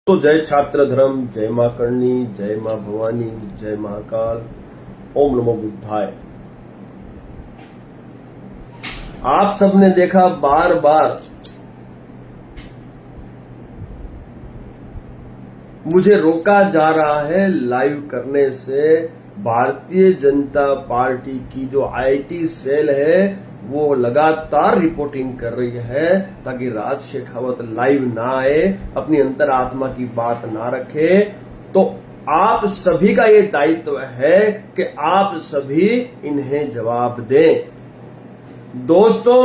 तो जय छात्र धर्म, जय मां करणी, जय मां भवानी, जय महाकाल, ओम नमो बुद्धाय। आप सबने देखा बार बार मुझे रोका जा रहा है लाइव करने से। भारतीय जनता पार्टी की जो आईटी सेल है वो लगातार रिपोर्टिंग कर रही है ताकि राज शेखावत लाइव ना आए, अपनी अंतरात्मा की बात ना रखे। तो आप सभी का ये दायित्व है कि आप सभी इन्हें जवाब दें। दोस्तों,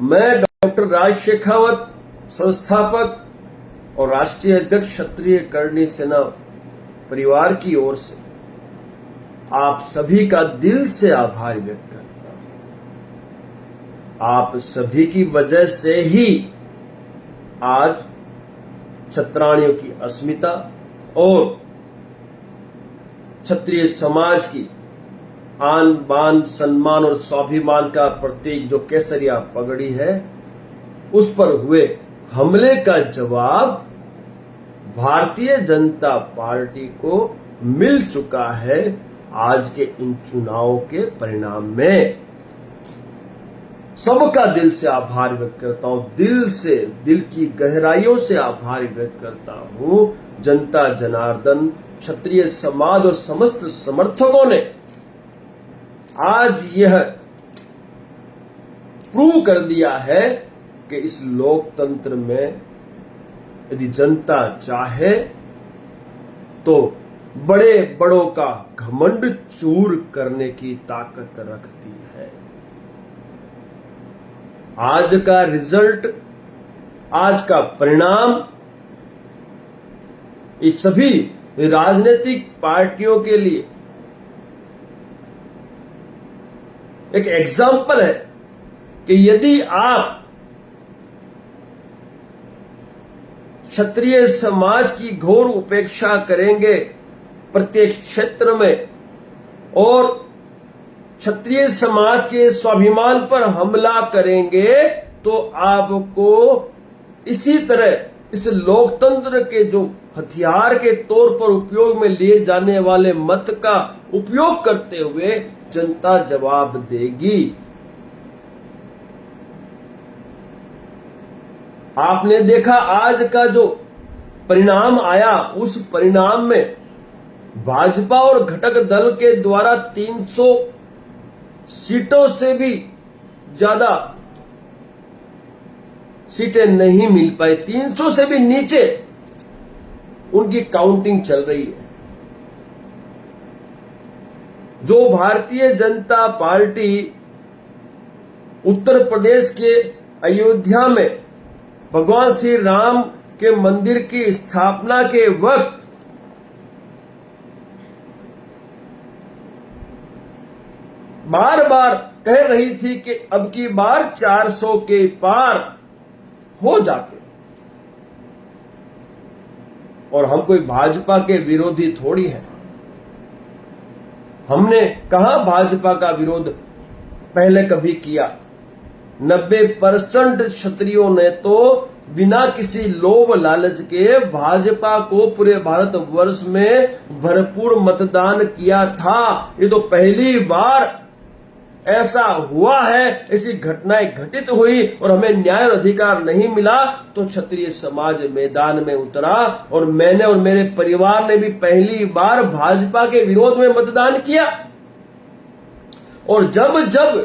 मैं डॉक्टर राज शेखावत, संस्थापक और राष्ट्रीय अध्यक्ष क्षत्रिय करणी सेना परिवार की ओर से आप सभी का दिल से आभार व्यक्त करता हूं। आप सभी की वजह से ही आज क्षत्राणियों की अस्मिता और क्षत्रिय समाज की आन बान सम्मान और स्वाभिमान का प्रतीक जो केसरिया पगड़ी है, उस पर हुए हमले का जवाब भारतीय जनता पार्टी को मिल चुका है आज के इन चुनावों के परिणाम में। सबका दिल से आभार व्यक्त करता हूं, दिल से, दिल की गहराइयों से आभार व्यक्त करता हूं। जनता जनार्दन, क्षत्रिय समाज और समस्त समर्थकों ने आज यह प्रूव कर दिया है कि इस लोकतंत्र में यदि जनता चाहे तो बड़े बड़ों का घमंड चूर करने की ताकत रखती है। आज का रिजल्ट, आज का परिणाम इस सभी राजनीतिक पार्टियों के लिए एक एग्जाम्पल है कि यदि आप क्षत्रिय समाज की घोर उपेक्षा करेंगे प्रत्येक क्षेत्र में और क्षत्रिय समाज के स्वाभिमान पर हमला करेंगे तो आपको इसी तरह इस लोकतंत्र के जो हथियार के तौर पर उपयोग में लिए जाने वाले मत का उपयोग करते हुए जनता जवाब देगी। आपने देखा आज का जो परिणाम आया, उस परिणाम में भाजपा और घटक दल के द्वारा 300 सीटों से भी ज्यादा सीटें नहीं मिल पाई। 300 से भी नीचे उनकी काउंटिंग चल रही है। जो भारतीय जनता पार्टी उत्तर प्रदेश के अयोध्या में भगवान श्री राम के मंदिर की स्थापना के वक्त बार बार कह रही थी कि अब की बार 400 के पार हो जाते, और हम कोई भाजपा के विरोधी थोड़ी हैं। हमने कहा भाजपा का विरोध पहले कभी किया। 90% क्षत्रियों ने तो बिना किसी लोभ लालच के भाजपा को पूरे भारतवर्ष में भरपूर मतदान किया था। ये तो पहली बार ऐसा हुआ है, ऐसी घटनाएं घटित हुई और हमें न्याय और अधिकार नहीं मिला तो क्षत्रिय समाज मैदान में उतरा और मैंने और मेरे परिवार ने भी पहली बार भाजपा के विरोध में मतदान किया। और जब जब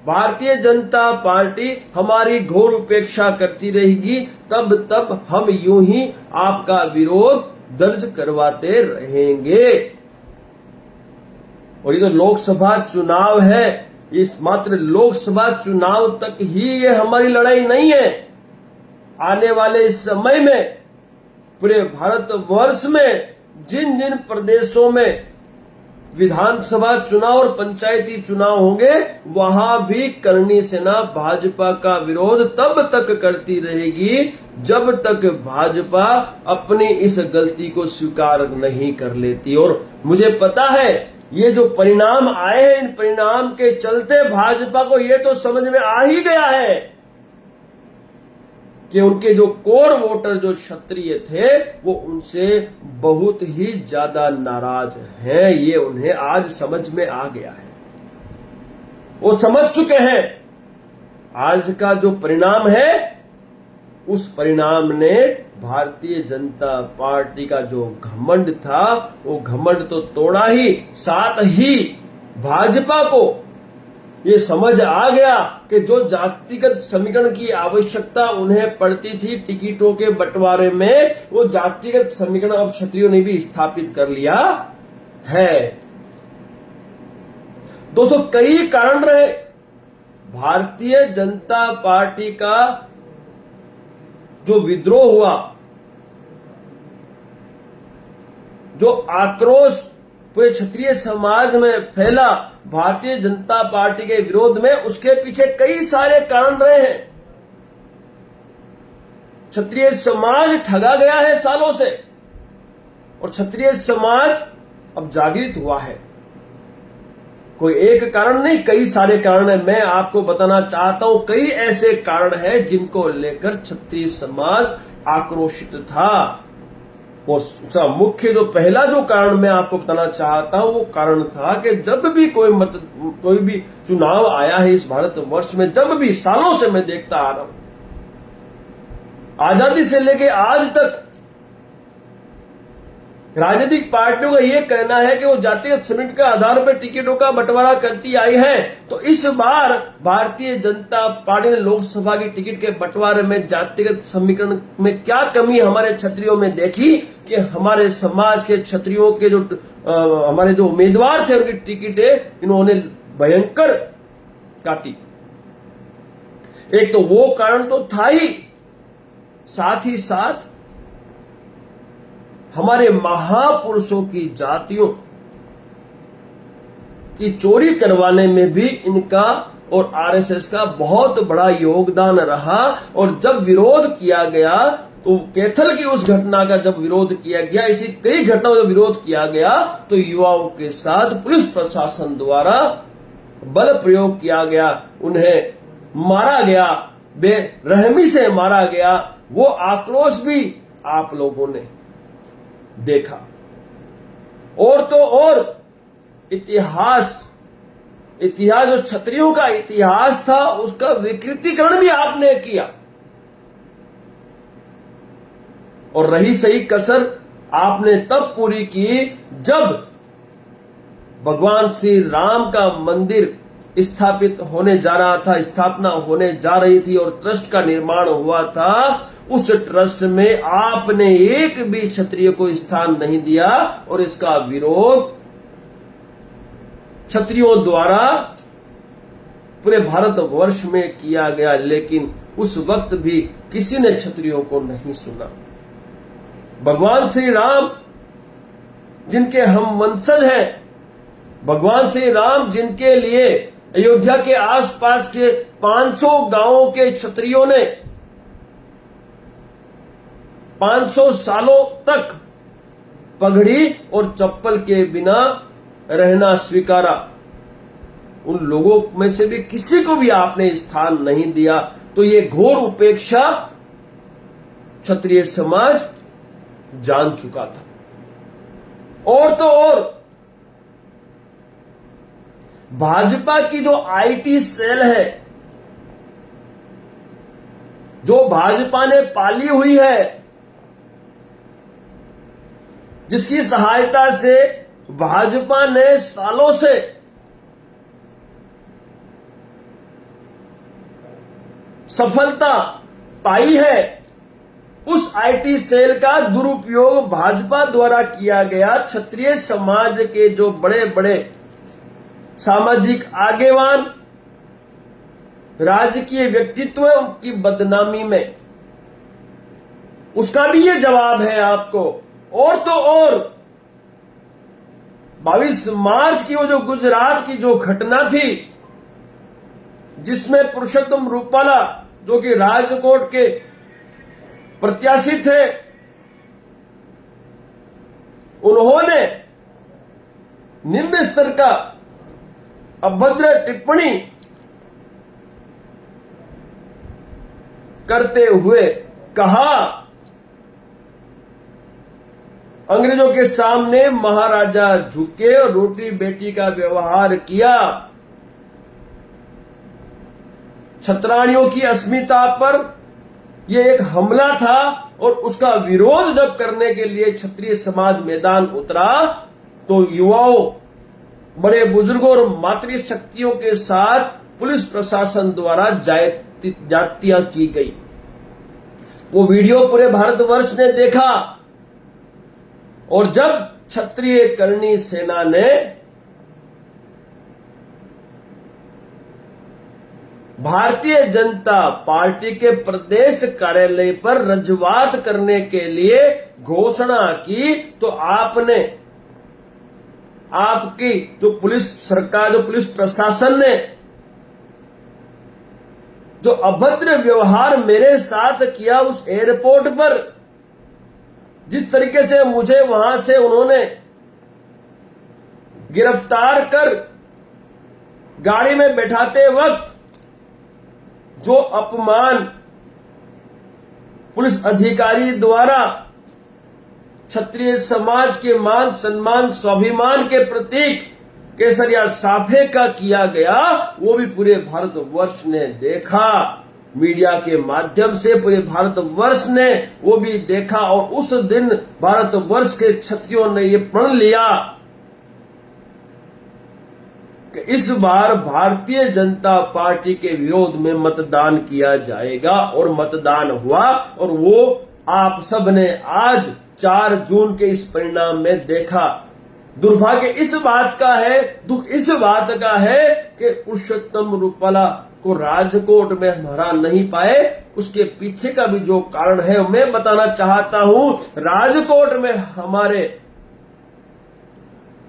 भारतीय जनता पार्टी हमारी घोर उपेक्षा करती रहेगी तब तब हम यूं ही आपका विरोध दर्ज करवाते रहेंगे। और ये तो लोकसभा चुनाव है, इस मात्र लोकसभा चुनाव तक ही ये हमारी लड़ाई नहीं है। आने वाले इस समय में पूरे भारतवर्ष में जिन जिन प्रदेशों में विधानसभा चुनाव और पंचायती चुनाव होंगे वहां भी करणी सेना भाजपा का विरोध तब तक करती रहेगी जब तक भाजपा अपनी इस गलती को स्वीकार नहीं कर लेती। और मुझे पता है ये जो परिणाम आए हैं, इन परिणाम के चलते भाजपा को ये तो समझ में आ ही गया है कि उनके जो कोर वोटर जो क्षत्रिय थे वो उनसे बहुत ही ज्यादा नाराज हैं। ये उन्हें आज समझ में आ गया है, वो समझ चुके हैं। आज का जो परिणाम है, उस परिणाम ने भारतीय जनता पार्टी का जो घमंड था वो घमंड तो तोड़ा ही, साथ ही भाजपा को ये समझ आ गया कि जो जातिगत समीकरण की आवश्यकता उन्हें पड़ती थी टिकटों के बंटवारे में, वो जातिगत समीकरण अब क्षत्रियों ने भी स्थापित कर लिया है। दोस्तों, कई कारण रहे। भारतीय जनता पार्टी का जो विद्रोह हुआ, जो आक्रोश पूरे क्षत्रिय समाज में फैला भारतीय जनता पार्टी के विरोध में, उसके पीछे कई सारे कारण रहे हैं। क्षत्रिय समाज ठगा गया है सालों से, और क्षत्रिय समाज अब जागृत हुआ है। कोई एक कारण नहीं, कई सारे कारण है। मैं आपको बताना चाहता हूं, कई ऐसे कारण हैं जिनको लेकर क्षत्रिय समाज आक्रोशित था। और उसका मुख्य जो पहला जो कारण मैं आपको बताना चाहता हूं, वो कारण था कि जब भी कोई भी चुनाव आया है इस भारतवर्ष में, जब भी, सालों से मैं देखता आ रहा हूं, आजादी से लेके आज तक राजनीतिक पार्टियों का यह कहना है कि वो जातीय समीकरण के आधार पर टिकटों का बंटवारा करती आई है। तो इस बार भारतीय जनता पार्टी ने लोकसभा की टिकट के बंटवारे में जातिगत समीकरण में क्या कमी हमारे क्षत्रियों में देखी कि हमारे समाज के क्षत्रियों के जो हमारे जो उम्मीदवार थे उनकी टिकटें इन्होंने भयंकर काटी। एक तो वो कारण तो था ही, साथ ही साथ हमारे महापुरुषों की जातियों की चोरी करवाने में भी इनका और आरएसएस का बहुत बड़ा योगदान रहा। और जब विरोध किया गया, तो कैथल की उस घटना का जब विरोध किया गया, इसी कई घटनाओं का विरोध किया गया, तो युवाओं के साथ पुलिस प्रशासन द्वारा बल प्रयोग किया गया, उन्हें मारा गया, बेरहमी से मारा गया। वो आक्रोश भी आप लोगों ने देखा। और तो और इतिहास जो क्षत्रियों का इतिहास था, उसका विकृतीकरण भी आपने किया। और रही सही कसर आपने तब पूरी की जब भगवान श्री राम का मंदिर स्थापित होने जा रहा था, स्थापना होने जा रही थी और ट्रस्ट का निर्माण हुआ था। उस ट्रस्ट में आपने एक भी क्षत्रिय को स्थान नहीं दिया और इसका विरोध क्षत्रियों द्वारा पूरे भारतवर्ष में किया गया। लेकिन उस वक्त भी किसी ने क्षत्रियों को नहीं सुना। भगवान श्री राम जिनके हम वंशज हैं, भगवान श्री राम जिनके लिए अयोध्या के आसपास के 500 गांवों के क्षत्रियों ने 500 सालों तक पगड़ी और चप्पल के बिना रहना स्वीकारा, उन लोगों में से भी किसी को भी आपने स्थान नहीं दिया। तो ये घोर उपेक्षा क्षत्रिय समाज जान चुका था। और तो और भाजपा की जो आईटी सेल है, जो भाजपा ने पाली हुई है, जिसकी सहायता से भाजपा ने सालों से सफलता पाई है, उस आईटी सेल का दुरुपयोग भाजपा द्वारा किया गया। क्षत्रिय समाज के जो बड़े बड़े सामाजिक आगेवान, राजकीय व्यक्तित्व की बदनामी में, उसका भी ये जवाब है आपको। और तो और 22 मार्च की वो जो गुजरात की जो घटना थी, जिसमें पुरुषोत्तम रूपाला जो कि राजकोट के प्रत्याशी थे, उन्होंने निम्न स्तर का अभद्र टिप्पणी करते हुए कहा, अंग्रेजों के सामने महाराजा झुके और रोटी बेटी का व्यवहार किया। छत्राणियों की अस्मिता पर यह एक हमला था और उसका विरोध जब करने के लिए क्षत्रिय समाज मैदान उतरा तो युवाओं, बड़े बुजुर्गों और मातृ शक्तियों के साथ पुलिस प्रशासन द्वारा जातियां की गई। वो वीडियो पूरे भारतवर्ष ने देखा और जब क्षत्रिय करणी सेना ने भारतीय जनता पार्टी के प्रदेश कार्यालय पर रजूआत करने के लिए घोषणा की तो आपकी जो पुलिस सरकार, जो पुलिस प्रशासन ने जो अभद्र व्यवहार मेरे साथ किया उस एयरपोर्ट पर, जिस तरीके से मुझे वहां से उन्होंने गिरफ्तार कर गाड़ी में बैठाते वक्त जो अपमान पुलिस अधिकारी द्वारा क्षत्रिय समाज के मान सम्मान स्वाभिमान के प्रतीक केसरिया साफे का किया गया, वो भी पूरे भारतवर्ष ने देखा। मीडिया के माध्यम से पूरे भारतवर्ष ने वो भी देखा और उस दिन भारतवर्ष के क्षत्रियों ने ये प्रण लिया कि इस बार भारतीय जनता पार्टी के विरोध में मतदान किया जाएगा। और मतदान हुआ और वो आप सब ने आज 4 जून के इस परिणाम में देखा। दुर्भाग्य इस बात का है, दुख इस बात का है कि पुरुषोत्तम रूपाला को राजकोट में हम हरा नहीं पाए। उसके पीछे का भी जो कारण है मैं बताना चाहता हूं। राजकोट में हमारे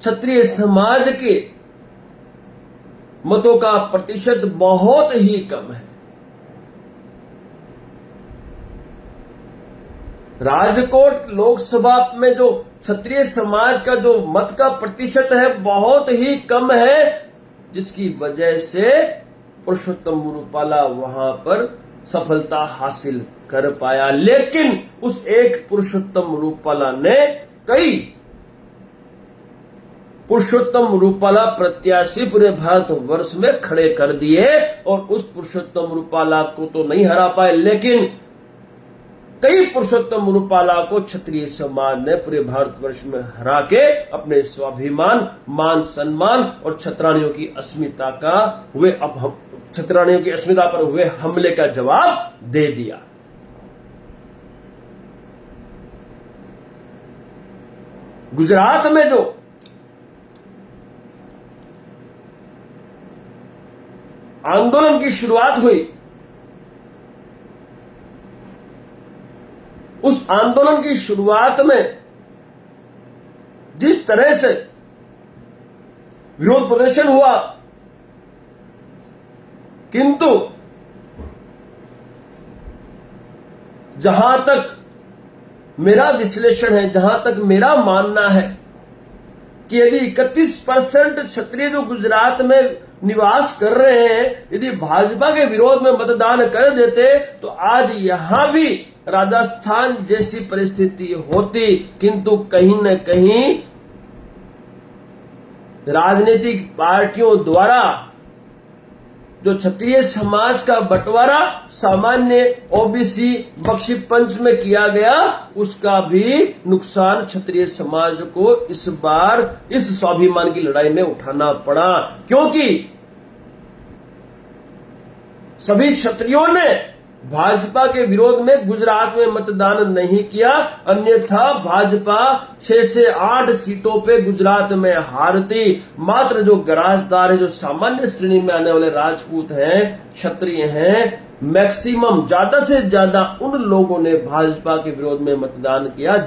क्षत्रिय समाज के मतों का प्रतिशत बहुत ही कम है। राजकोट लोकसभा में जो क्षत्रिय समाज का जो मत का प्रतिशत है बहुत ही कम है, जिसकी वजह से पुरुषोत्तम रूपाला वहां पर सफलता हासिल कर पाया। लेकिन उस एक पुरुषोत्तम रूपाला ने कई पुरुषोत्तम रूपाला प्रत्याशी पूरे भारतवर्ष में खड़े कर दिए और उस पुरुषोत्तम रूपाला को तो नहीं हरा पाए, लेकिन कई पुरुषोत्तम रूपाला को क्षत्रिय समाज ने पूरे भारतवर्ष में हरा के अपने स्वाभिमान, मान सम्मान और छत्राणियों की अस्मिता पर हुए हमले का जवाब दे दिया। गुजरात में जो आंदोलन की शुरुआत हुई, उस आंदोलन की शुरुआत में जिस तरह से विरोध प्रदर्शन हुआ, किंतु जहां तक मेरा विश्लेषण है, जहां तक मेरा मानना है कि यदि 31% क्षत्रिय जो गुजरात में निवास कर रहे हैं, यदि भाजपा के विरोध में मतदान कर देते तो आज यहां भी राजस्थान जैसी परिस्थिति होती। किंतु कहीं न कहीं राजनीतिक पार्टियों द्वारा जो क्षत्रिय समाज का बंटवारा सामान्य ओबीसी बख्शी पंच में किया गया, उसका भी नुकसान क्षत्रिय समाज को इस बार इस स्वाभिमान की लड़ाई में उठाना पड़ा, क्योंकि सभी क्षत्रियों ने भाजपा के विरोध में गुजरात में मतदान नहीं किया, अन्यथा भाजपा 6 से 8 सीटों पे गुजरात में हारती। मात्र जो गराजदार है, जो सामान्य श्रेणी में आने वाले राजपूत हैं, क्षत्रिय हैं, मैक्सिमम ज्यादा से ज्यादा उन लोगों ने भाजपा के विरोध में मतदान किया,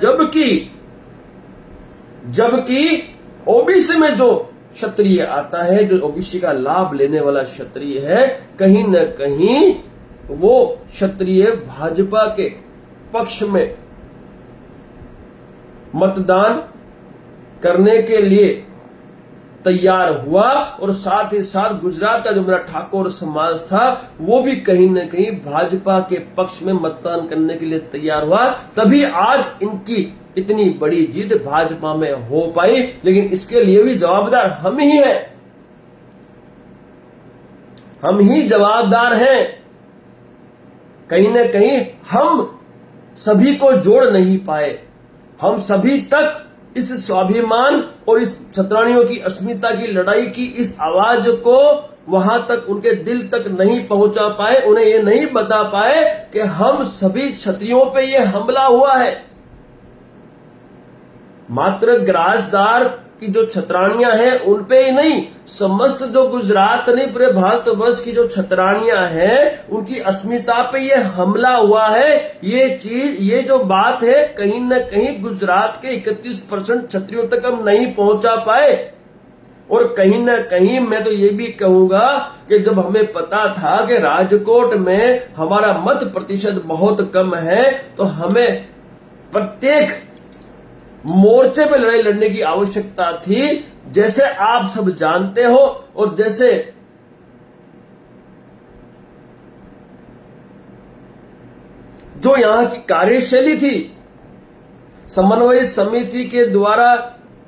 जबकि ओबीसी में जो क्षत्रिय आता है, जो ओबीसी का लाभ लेने वाला क्षत्रिय है, कहीं न कहीं वो क्षत्रिय भाजपा के पक्ष में मतदान करने के लिए तैयार हुआ, और साथ ही साथ गुजरात का जो मेरा ठाकुर समाज था वो भी कहीं न कहीं भाजपा के पक्ष में मतदान करने के लिए तैयार हुआ। तभी आज इनकी इतनी बड़ी जीत भाजपा में हो पाई। लेकिन इसके लिए भी जवाबदार हम ही हैं, हम ही जवाबदार हैं। कहीं न कहीं हम सभी को जोड़ नहीं पाए, हम सभी तक इस स्वाभिमान और इस छतरानियों की अस्मिता की लड़ाई की इस आवाज को वहां तक, उनके दिल तक नहीं पहुंचा पाए, उन्हें ये नहीं बता पाए कि हम सभी क्षत्रियों पे ये हमला हुआ है। मात्र ग्रासदार की जो छतरानियां हैं उन पे ही नहीं, समस्त जो गुजरात नहीं पूरे भारतवर्ष की जो छतरानियां हैं उनकी अस्मिता पे ये हमला हुआ है। ये चीज, ये जो बात है, कहीं न कहीं गुजरात के 31% क्षत्रियों तक हम नहीं पहुंचा पाए। और कहीं न कहीं मैं तो ये भी कहूंगा कि जब हमें पता था कि राजकोट में हमारा मत प्रतिशत बहुत कम है, तो हमें प्रत्येक मोर्चे पे लड़ाई लड़ने की आवश्यकता थी। जैसे आप सब जानते हो, और जैसे जो यहां की कार्यशैली थी, समन्वय समिति के द्वारा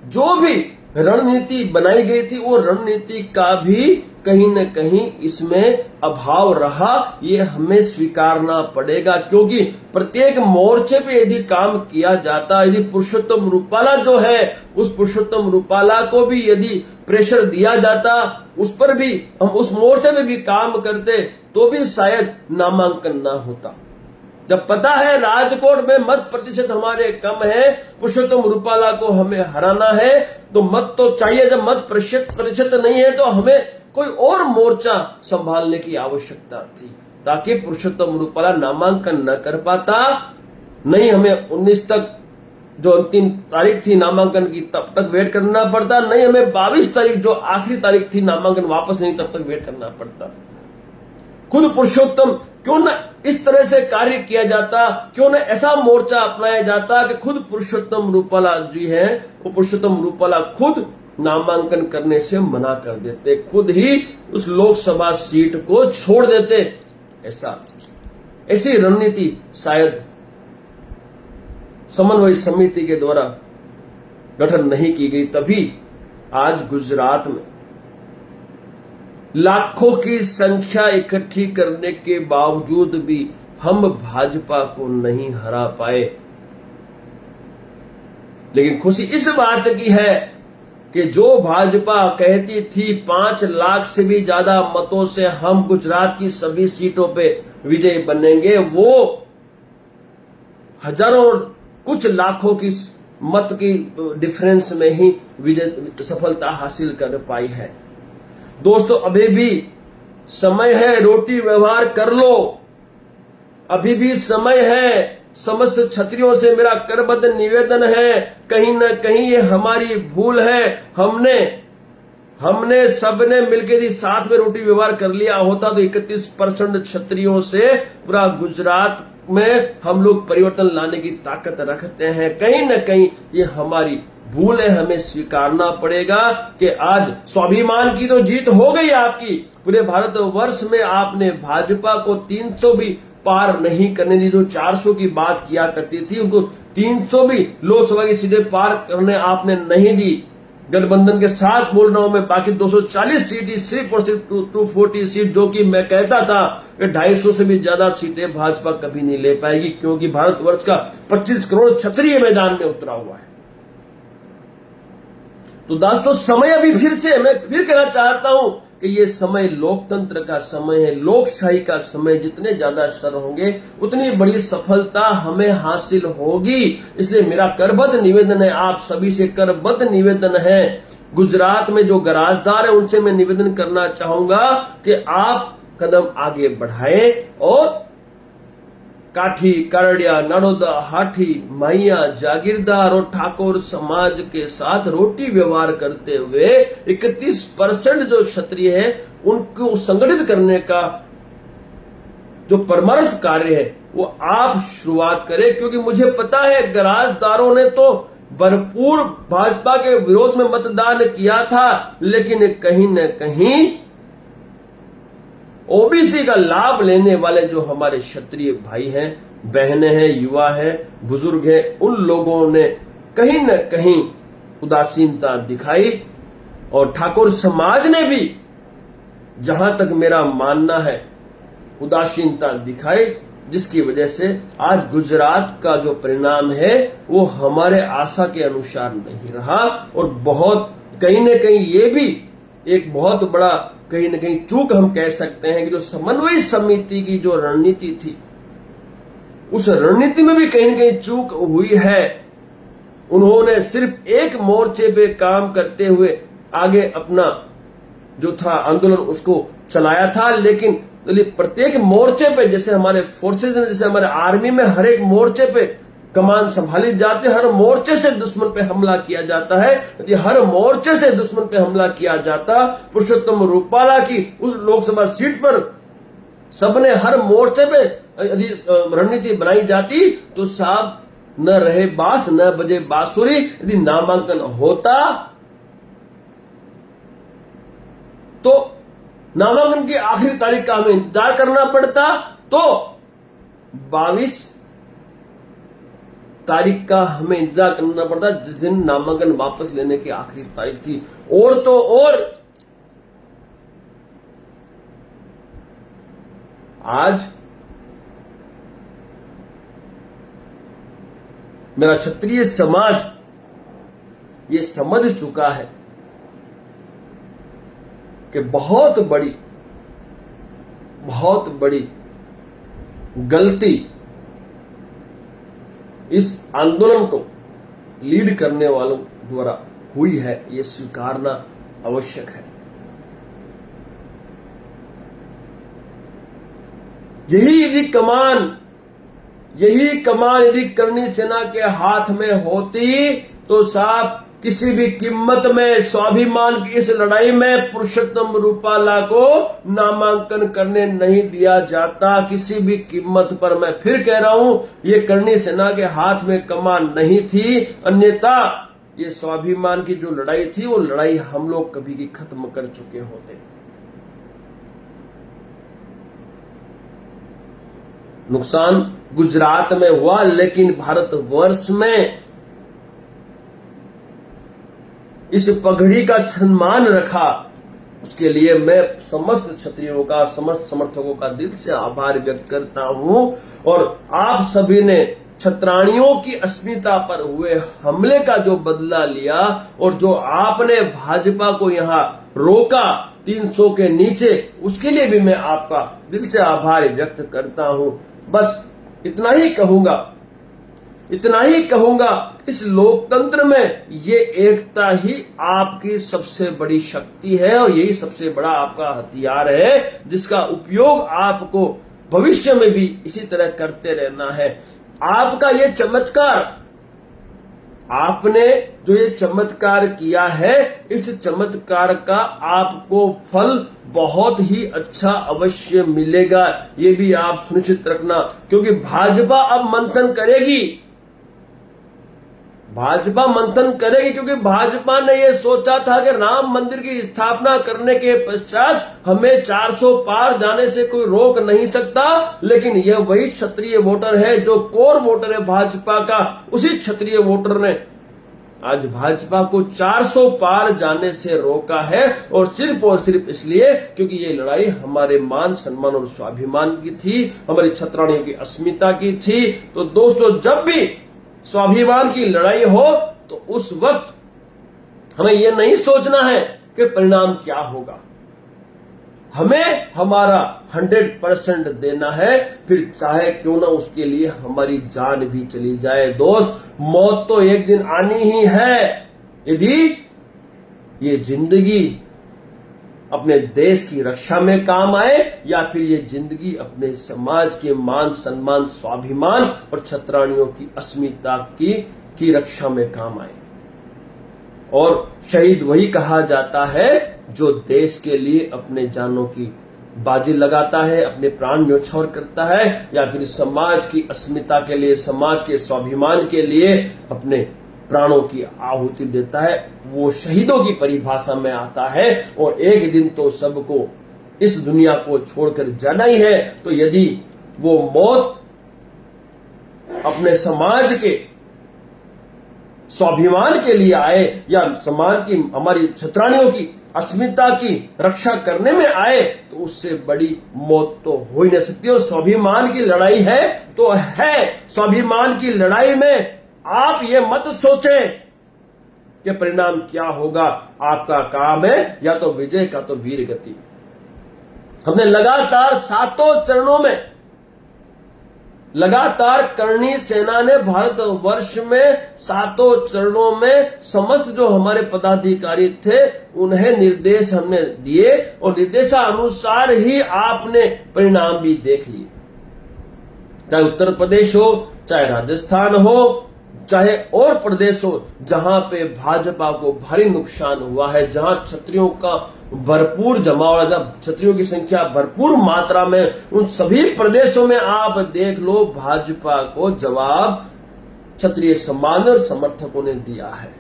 जो भी रणनीति बनाई गई थी, वो रणनीति का भी कहीं न कहीं इसमें अभाव रहा, ये हमें स्वीकारना पड़ेगा। क्योंकि प्रत्येक मोर्चे पे यदि काम किया जाता, यदि पुरुषोत्तम रूपाला जो है उस पुरुषोत्तम रूपाला को भी यदि प्रेशर दिया जाता, उस पर भी हम उस मोर्चे पे भी काम करते, तो भी शायद नामांकन ना होता। जब पता है राजकोट में मत प्रतिशत हमारे कम है, पुरुषोत्तम रूपाला को हमें हराना है, तो मत तो चाहिए। जब मत प्रतिशत नहीं है तो हमें कोई और मोर्चा संभालने की आवश्यकता थी, ताकि पुरुषोत्तम रूपाला नामांकन न कर पाता। नहीं हमें 19 तक जो अंतिम तारीख थी नामांकन की तब तक वेट करना पड़ता, नहीं हमें 22 तारीख जो आखिरी तारीख थी नामांकन वापस नहीं तब तक वेट करना पड़ता। खुद पुरुषोत्तम क्यों न इस तरह से कार्य किया जाता, क्यों न ऐसा मोर्चा अपनाया जाता कि खुद पुरुषोत्तम रूपाला जी हैं, वो पुरुषोत्तम रूपाला खुद नामांकन करने से मना कर देते, खुद ही उस लोकसभा सीट को छोड़ देते। ऐसी रणनीति शायद समन्वय समिति के द्वारा गठन नहीं की गई, तभी आज गुजरात में लाखों की संख्या इकट्ठी करने के बावजूद भी हम भाजपा को नहीं हरा पाए। लेकिन खुशी इस बात की है कि जो भाजपा कहती थी 5 लाख से भी ज्यादा मतों से हम गुजरात की सभी सीटों पे विजयी बनेंगे, वो हजारों कुछ लाखों की मत की डिफरेंस में ही विजय सफलता हासिल कर पाई है। दोस्तों अभी भी समय है, रोटी व्यवहार कर लो, अभी भी समय है। समस्त क्षत्रियों से मेरा करबद्ध निवेदन है, कहीं न कहीं ये हमारी भूल है। हमने सबने मिलकर यदि साथ में रोटी व्यवहार कर लिया होता तो 31% क्षत्रियों से पूरा गुजरात में हम लोग परिवर्तन लाने की ताकत रखते हैं। कहीं न कहीं ये हमारी भूल है, हमें स्वीकारना पड़ेगा कि आज स्वाभिमान की तो जीत हो गई आपकी। पूरे भारतवर्ष में आपने भाजपा को 300 भी पार नहीं करने दी। जो 400 की बात किया करती थी, उनको 300 भी लोकसभा की सीटें पार करने आपने नहीं दी। गठबंधन के साथ बोल रहा हूं मैं, बाकी 240 सीटें सिर्फ और सिर्फ 240 सीट, जो कि मैं कहता था कि 250 से भी ज्यादा सीटें भाजपा कभी नहीं ले पाएगी, क्योंकि भारतवर्ष का 25 करोड़ क्षत्रिय मैदान में उतरा हुआ है। तो दोस्तों समय अभी फिर से मैं फिर कहना चाहता हूं कि ये समय लोकतंत्र का समय है, लोकशाही का समय। जितने ज्यादा स्तर होंगे उतनी बड़ी सफलता हमें हासिल होगी। इसलिए मेरा करबद्ध निवेदन है, आप सभी से करबद्ध निवेदन है, गुजरात में जो गराजदार है उनसे मैं निवेदन करना चाहूंगा कि आप कदम आगे बढ़ाएं और काठी, करड़िया, नड़ोदा, हाठी, माइया, जागीरदार और ठाकुर समाज के साथ रोटी व्यवहार करते हुए 31% जो क्षत्रिय है उनको संगठित करने का जो परमार्थ कार्य है वो आप शुरुआत करें। क्योंकि मुझे पता है गराजदारों ने तो भरपूर भाजपा के विरोध में मतदान किया था, लेकिन कहीं न कहीं ओबीसी का लाभ लेने वाले जो हमारे क्षत्रिय भाई हैं, बहनें हैं, युवा हैं, बुजुर्ग हैं, उन लोगों ने कहीं न कहीं उदासीनता दिखाई और ठाकुर समाज ने भी, जहां तक मेरा मानना है, उदासीनता दिखाई, जिसकी वजह से आज गुजरात का जो परिणाम है वो हमारे आशा के अनुसार नहीं रहा। और बहुत कहीं न कहीं ये भी एक बहुत बड़ा कहीं न कहीं चूक हम कह सकते हैं कि जो समन्वय समिति की जो रणनीति थी, उस रणनीति में भी कहीं न कहीं चूक हुई है। उन्होंने सिर्फ एक मोर्चे पे काम करते हुए आगे अपना जो था आंदोलन उसको चलाया था, लेकिन प्रत्येक मोर्चे पे, जैसे हमारे फोर्सेज में, जैसे हमारे आर्मी में हर एक मोर्चे पे कमान संभाली जाती है, हर मोर्चे से दुश्मन पे हमला किया जाता है। यदि हर मोर्चे से दुश्मन पे हमला किया जाता, पुरुषोत्तम रूपाला की उस लोकसभा सीट पर सबने हर मोर्चे पे यदि रणनीति बनाई जाती तो साहब न रहे बांस न बजे बांसुरी। यदि नामांकन होता तो नामांकन की आखिरी तारीख का हमें इंतजार करना पड़ता, तो 22 तारीख का हमें इंतजार करना पड़ता, जिस दिन नामांकन वापस लेने की आखिरी तारीख थी। और तो और आज मेरा क्षत्रिय समाज ये समझ चुका है कि बहुत बड़ी गलती इस आंदोलन को लीड करने वालों द्वारा हुई है, ये स्वीकारना आवश्यक है। यही कमान यदि करणी सेना के हाथ में होती तो साहब किसी भी कीमत में स्वाभिमान की इस लड़ाई में पुरुषोत्तम रूपाला को नामांकन करने नहीं दिया जाता, किसी भी कीमत पर। मैं फिर कह रहा हूं, ये करणी सेना के हाथ में कमान नहीं थी, अन्यथा ये स्वाभिमान की जो लड़ाई थी वो लड़ाई हम लोग कभी की खत्म कर चुके होते। नुकसान गुजरात में हुआ, लेकिन भारतवर्ष में इस पगड़ी का सम्मान रखा, उसके लिए मैं समस्त क्षत्रियों का, समस्त समर्थकों का दिल से आभार व्यक्त करता हूं। और आप सभी ने क्षत्राणियों की अस्मिता पर हुए हमले का जो बदला लिया और जो आपने भाजपा को यहां रोका 300 के नीचे, उसके लिए भी मैं आपका दिल से आभार व्यक्त करता हूं। बस इतना ही कहूंगा, इस लोकतंत्र में ये एकता ही आपकी सबसे बड़ी शक्ति है और यही सबसे बड़ा आपका हथियार है, जिसका उपयोग आपको भविष्य में भी इसी तरह करते रहना है। आपका ये चमत्कार, आपने जो ये चमत्कार किया है, इस चमत्कार का आपको फल बहुत ही अच्छा अवश्य मिलेगा, ये भी आप सुनिश्चित रखना। क्योंकि भाजपा अब मंथन करेगी, क्योंकि भाजपा ने यह सोचा था कि राम मंदिर की स्थापना करने के पश्चात हमें 400 पार जाने से कोई रोक नहीं सकता। लेकिन यह वही क्षत्रिय वोटर है जो कोर वोटर है भाजपा का, उसी क्षत्रिय वोटर ने आज भाजपा को 400 पार जाने से रोका है, और सिर्फ इसलिए क्योंकि ये लड़ाई हमारे मान सम्मान और स्वाभिमान की थी, हमारी क्षत्राणियों की अस्मिता की थी। तो दोस्तों, जब भी स्वाभिमान की लड़ाई हो तो उस वक्त हमें यह नहीं सोचना है कि परिणाम क्या होगा, हमें हमारा 100% देना है, फिर चाहे क्यों ना उसके लिए हमारी जान भी चली जाए। दोस्त, मौत तो एक दिन आनी ही है। यदि ये जिंदगी अपने देश की रक्षा में काम आए या फिर ये जिंदगी अपने समाज के मान सम्मान स्वाभिमान और क्षत्राणियों की अस्मिता की रक्षा में काम आए। और शहीद वही कहा जाता है जो देश के लिए अपने जानों की बाजी लगाता है, अपने प्राण न्योछावर करता है, या फिर समाज की अस्मिता के लिए, समाज के स्वाभिमान के लिए अपने प्राणों की आहुति देता है वो शहीदों की परिभाषा में आता है। और एक दिन तो सबको इस दुनिया को छोड़कर जाना ही है। तो यदि वो मौत अपने समाज के स्वाभिमान के लिए आए या समाज की हमारी छत्राणियों की अस्मिता की रक्षा करने में आए तो उससे बड़ी मौत तो हो ही नहीं सकती। और स्वाभिमान की लड़ाई है तो है। स्वाभिमान की लड़ाई में आप ये मत सोचें कि परिणाम क्या होगा। आपका काम है या तो विजय का तो वीर गति। हमने लगातार 7 चरणों में लगातार करणी सेना ने भारतवर्ष में 7 चरणों में समस्त जो हमारे पदाधिकारी थे उन्हें निर्देश हमने दिए और निर्देशानुसार ही आपने परिणाम भी देख लिए। चाहे उत्तर प्रदेश हो, चाहे राजस्थान हो, चाहे और प्रदेश हो जहां पे भाजपा को भारी नुकसान हुआ है, जहां क्षत्रियों का भरपूर जमावड़ा, जब क्षत्रियों की संख्या भरपूर मात्रा में, उन सभी प्रदेशों में आप देख लो भाजपा को जवाब क्षत्रिय समाज और समर्थकों ने दिया है।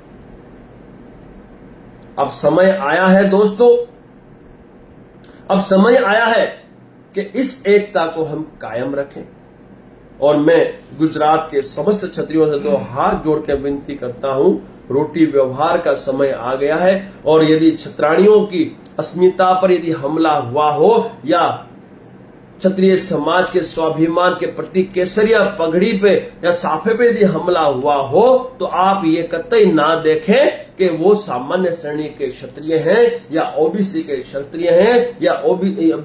अब समय आया है दोस्तों, अब समय आया है कि इस एकता को हम कायम रखें। और मैं गुजरात के समस्त क्षत्रियों से तो हाथ जोड़ के विनती करता हूं, रोटी व्यवहार का समय आ गया है। और यदि क्षत्राणियों की अस्मिता पर यदि हमला हुआ हो या क्षत्रिय समाज के स्वाभिमान के प्रति केसरिया पगड़ी पे या साफे पे यदि हमला हुआ हो तो आप ये कतई ना देखें कि वो सामान्य श्रेणी के क्षत्रिय हैं या ओबीसी के क्षत्रिय हैं या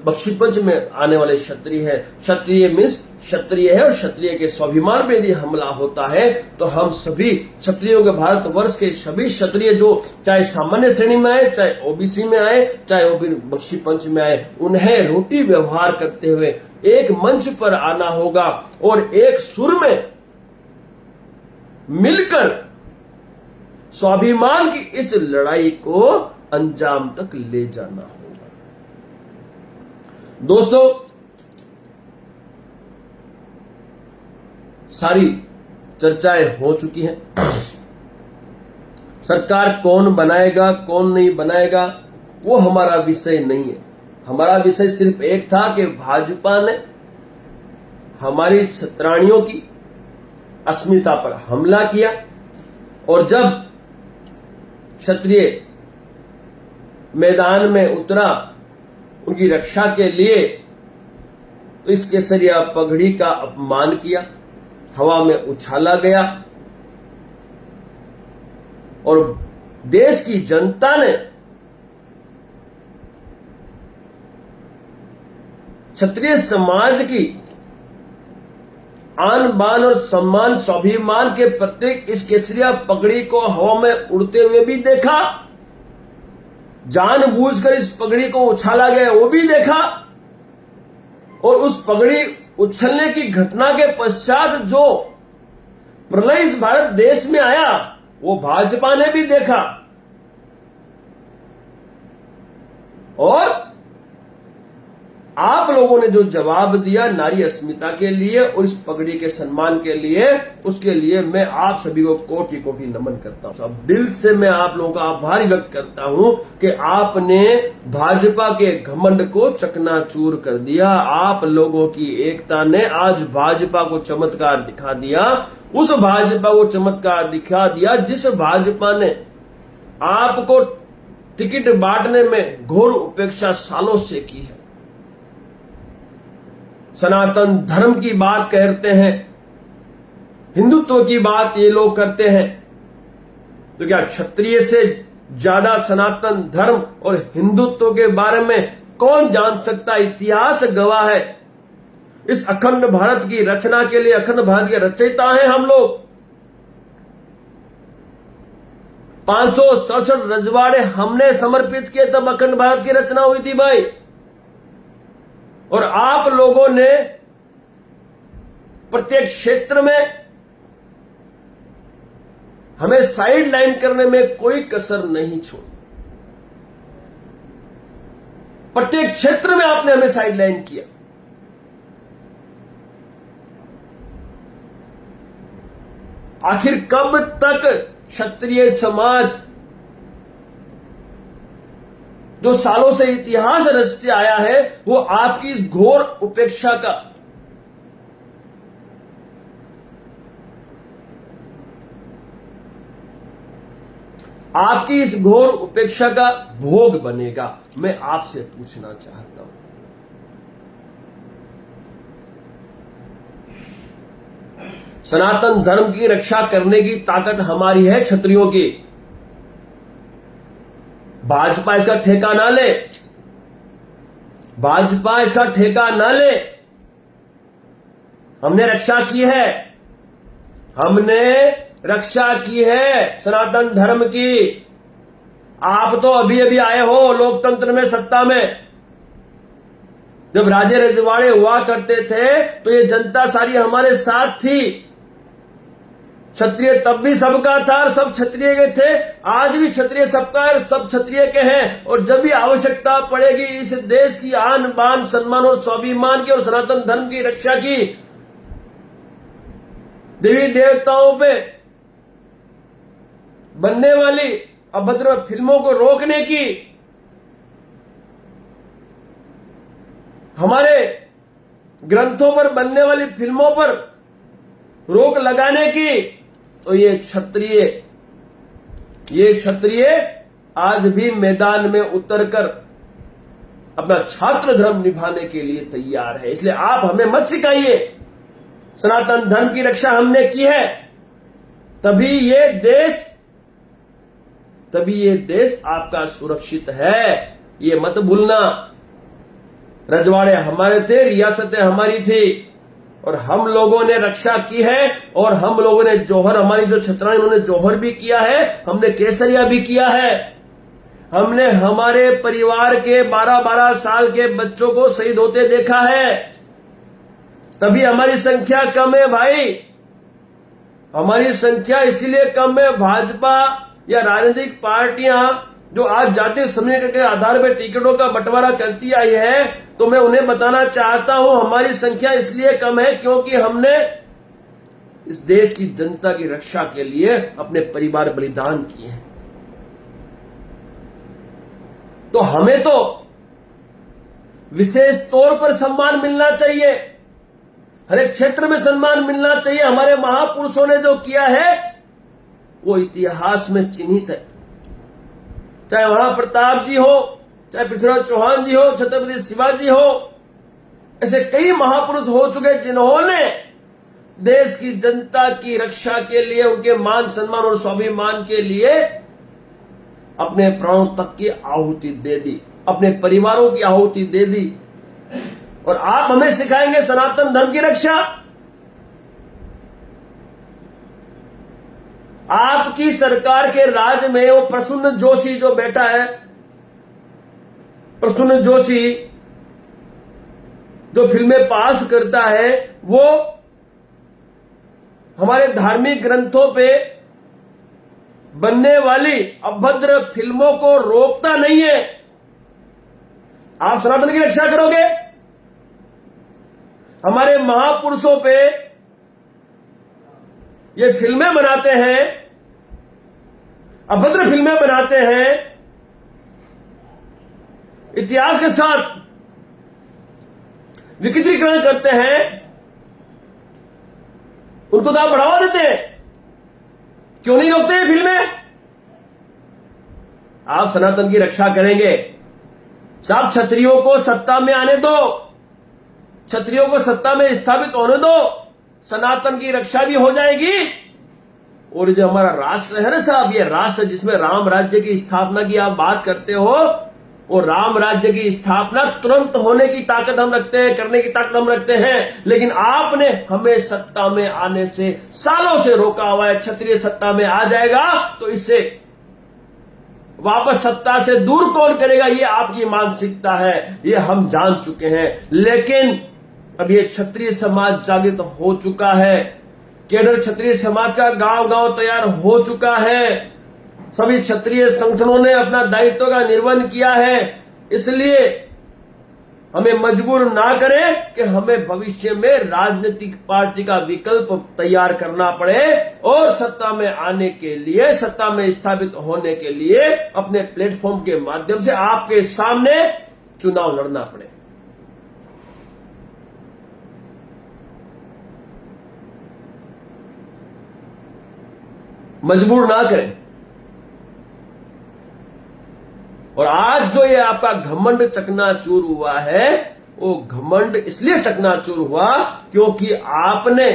बख्शीपंच में आने वाले क्षत्रिय हैं। क्षत्रिय मीन्स क्षत्रिय है और क्षत्रिय के स्वाभिमान पे यदि हमला होता है तो हम सभी क्षत्रियों के भारतवर्ष के सभी क्षत्रिय जो चाहे सामान्य श्रेणी में आए, चाहे ओबीसी में आए, चाहे बख्शीपंच में आए, उन्हें रोटी व्यवहार करते हुए एक मंच पर आना होगा और एक सुर में मिलकर स्वाभिमान की इस लड़ाई को अंजाम तक ले जाना होगा। दोस्तों, सारी चर्चाएं हो चुकी हैं। सरकार कौन बनाएगा कौन नहीं बनाएगा वो हमारा विषय नहीं है। हमारा विषय सिर्फ एक था कि भाजपा ने हमारी क्षत्राणियों की अस्मिता पर हमला किया और जब क्षत्रिय मैदान में उतरा उनकी रक्षा के लिए तो इस केसरिया पगड़ी का अपमान किया, हवा में उछाला गया और देश की जनता ने क्षत्रिय समाज की आन बान और सम्मान स्वाभिमान के प्रतीक इस केसरिया पगड़ी को हवा में उड़ते हुए भी देखा, जानबूझकर इस पगड़ी को उछाला गया वो भी देखा और उस पगड़ी उछलने की घटना के पश्चात जो प्रलय इस भारत देश में आया वो भाजपा ने भी देखा। और आप लोगों ने जो जवाब दिया नारी अस्मिता के लिए और इस पगड़ी के सम्मान के लिए, उसके लिए मैं आप सभी को कोटि कोटि नमन करता हूं। अब दिल से मैं आप लोगों का आभार व्यक्त करता हूं कि आपने भाजपा के घमंड को चकनाचूर कर दिया। आप लोगों की एकता ने आज भाजपा को चमत्कार दिखा दिया, उस भाजपा को चमत्कार दिखा दिया जिस भाजपा ने आपको टिकट बांटने में घोर उपेक्षा सालों से की है। सनातन धर्म की बात करते हैं, हिंदुत्व की बात ये लोग करते हैं, तो क्या क्षत्रिय से ज्यादा सनातन धर्म और हिंदुत्व के बारे में कौन जान सकता? इतिहास गवाह है। इस अखंड भारत की रचना के लिए अखंड भारत के रचयिता हैं हम लोग। 567 रजवाड़े हमने समर्पित किए तब अखंड भारत की रचना हुई थी भाई। और आप लोगों ने प्रत्येक क्षेत्र में हमें साइड लाइन करने में कोई कसर नहीं छोड़ी। प्रत्येक क्षेत्र में आपने हमें साइड लाइन किया। आखिर कब तक क्षत्रिय समाज जो सालों से इतिहास रचते आया है, वो आपकी इस घोर उपेक्षा का आपकी इस घोर उपेक्षा का भोग बनेगा। मैं आपसे पूछना चाहता हूं, सनातन धर्म की रक्षा करने की ताकत हमारी है, क्षत्रियों की। भाजपा इसका ठेका ना ले, भाजपा इसका ठेका ना ले। हमने रक्षा की है, हमने रक्षा की है सनातन धर्म की। आप तो अभी अभी आए हो लोकतंत्र में, सत्ता में। जब राजे रजवाड़े हुआ करते थे तो ये जनता सारी हमारे साथ थी। क्षत्रिय तब भी सबका था और सब क्षत्रिय के थे। आज भी क्षत्रिय सबका है, सब क्षत्रिय के हैं। और जब भी आवश्यकता पड़ेगी इस देश की आन बान सम्मान और स्वाभिमान की और सनातन धर्म की रक्षा की, देवी देवताओं पे बनने वाली अभद्र फिल्मों को रोकने की, हमारे ग्रंथों पर बनने वाली फिल्मों पर रोक लगाने की, तो ये क्षत्रिय आज भी मैदान में उतरकर अपना छात्र धर्म निभाने के लिए तैयार है। इसलिए आप हमें मत सिखाइए। सनातन धर्म की रक्षा हमने की है, तभी ये देश आपका सुरक्षित है। ये मत भूलना। रजवाड़े हमारे थे, रियासतें हमारी थी और हम लोगों ने रक्षा की है। और हम लोगों ने जौहर, हमारी जो छत्राएं, उन्होंने जौहर भी किया है, हमने केसरिया भी किया है। हमने हमारे परिवार के 12-12 साल के बच्चों को शहीद होते देखा है। तभी हमारी संख्या कम है भाई। हमारी संख्या इसलिए कम है, भाजपा या राजनीतिक पार्टियां जो आज जातीय समीकरण के आधार पर टिकटों का बंटवारा करती आई है, तो मैं उन्हें बताना चाहता हूं हमारी संख्या इसलिए कम है क्योंकि हमने इस देश की जनता की रक्षा के लिए अपने परिवार बलिदान किए हैं। तो हमें तो विशेष तौर पर सम्मान मिलना चाहिए, हर एक क्षेत्र में सम्मान मिलना चाहिए। हमारे महापुरुषों ने जो किया है वो इतिहास में चिन्हित है। चाहे वहां प्रताप जी हो, चाहे पृथ्वीराज चौहान जी हो, छत्रपति शिवाजी हो, ऐसे कई महापुरुष हो चुके जिन्होंने देश की जनता की रक्षा के लिए, उनके मान सम्मान और स्वाभिमान के लिए अपने प्राणों तक की आहुति दे दी, अपने परिवारों की आहुति दे दी। और आप हमें सिखाएंगे सनातन धर्म की रक्षा? आपकी सरकार के राज में वो प्रसून जोशी जो बैठा है, प्रसून जोशी जो फिल्में पास करता है, वो हमारे धार्मिक ग्रंथों पे बनने वाली अभद्र फिल्मों को रोकता नहीं है। आप सनातन की रक्षा करोगे? हमारे महापुरुषों पे ये फिल्में बनाते हैं, अभद्र फिल्में बनाते हैं, इतिहास के साथ विकृतीकरण करते हैं, उनको तो आप बढ़ावा देते हैं। क्यों नहीं रोकते हैं फिल्में? आप सनातन की रक्षा करेंगे, सब क्षत्रियों को सत्ता में आने दो, क्षत्रियों को सत्ता में स्थापित होने दो, सनातन की रक्षा भी हो जाएगी। और जो हमारा राष्ट्र है ना साहब, ये राष्ट्र जिसमें राम राज्य की स्थापना की आप बात करते हो, और राम राज्य की स्थापना तुरंत होने की ताकत हम रखते हैं, करने की ताकत हम रखते हैं। लेकिन आपने हमें सत्ता में आने से सालों से रोका हुआ है। क्षत्रिय सत्ता में आ जाएगा तो इससे वापस सत्ता से दूर कौन करेगा? ये आपकी मानसिकता है, ये हम जान चुके हैं। लेकिन अब ये क्षत्रिय समाज जागृत हो चुका है, केडर क्षत्रिय समाज का गांव-गांव तैयार हो चुका है। सभी क्षत्रिय संगठनों ने अपना दायित्व का निर्वहन किया है। इसलिए हमें मजबूर ना करें कि हमें भविष्य में राजनीतिक पार्टी का विकल्प तैयार करना पड़े और सत्ता में आने के लिए, सत्ता में स्थापित होने के लिए अपने प्लेटफॉर्म के माध्यम से आपके सामने चुनाव लड़ना पड़े। मजबूर ना करें। और आज जो ये आपका घमंड चकनाचूर हुआ है, वो घमंड इसलिए चकनाचूर हुआ क्योंकि आपने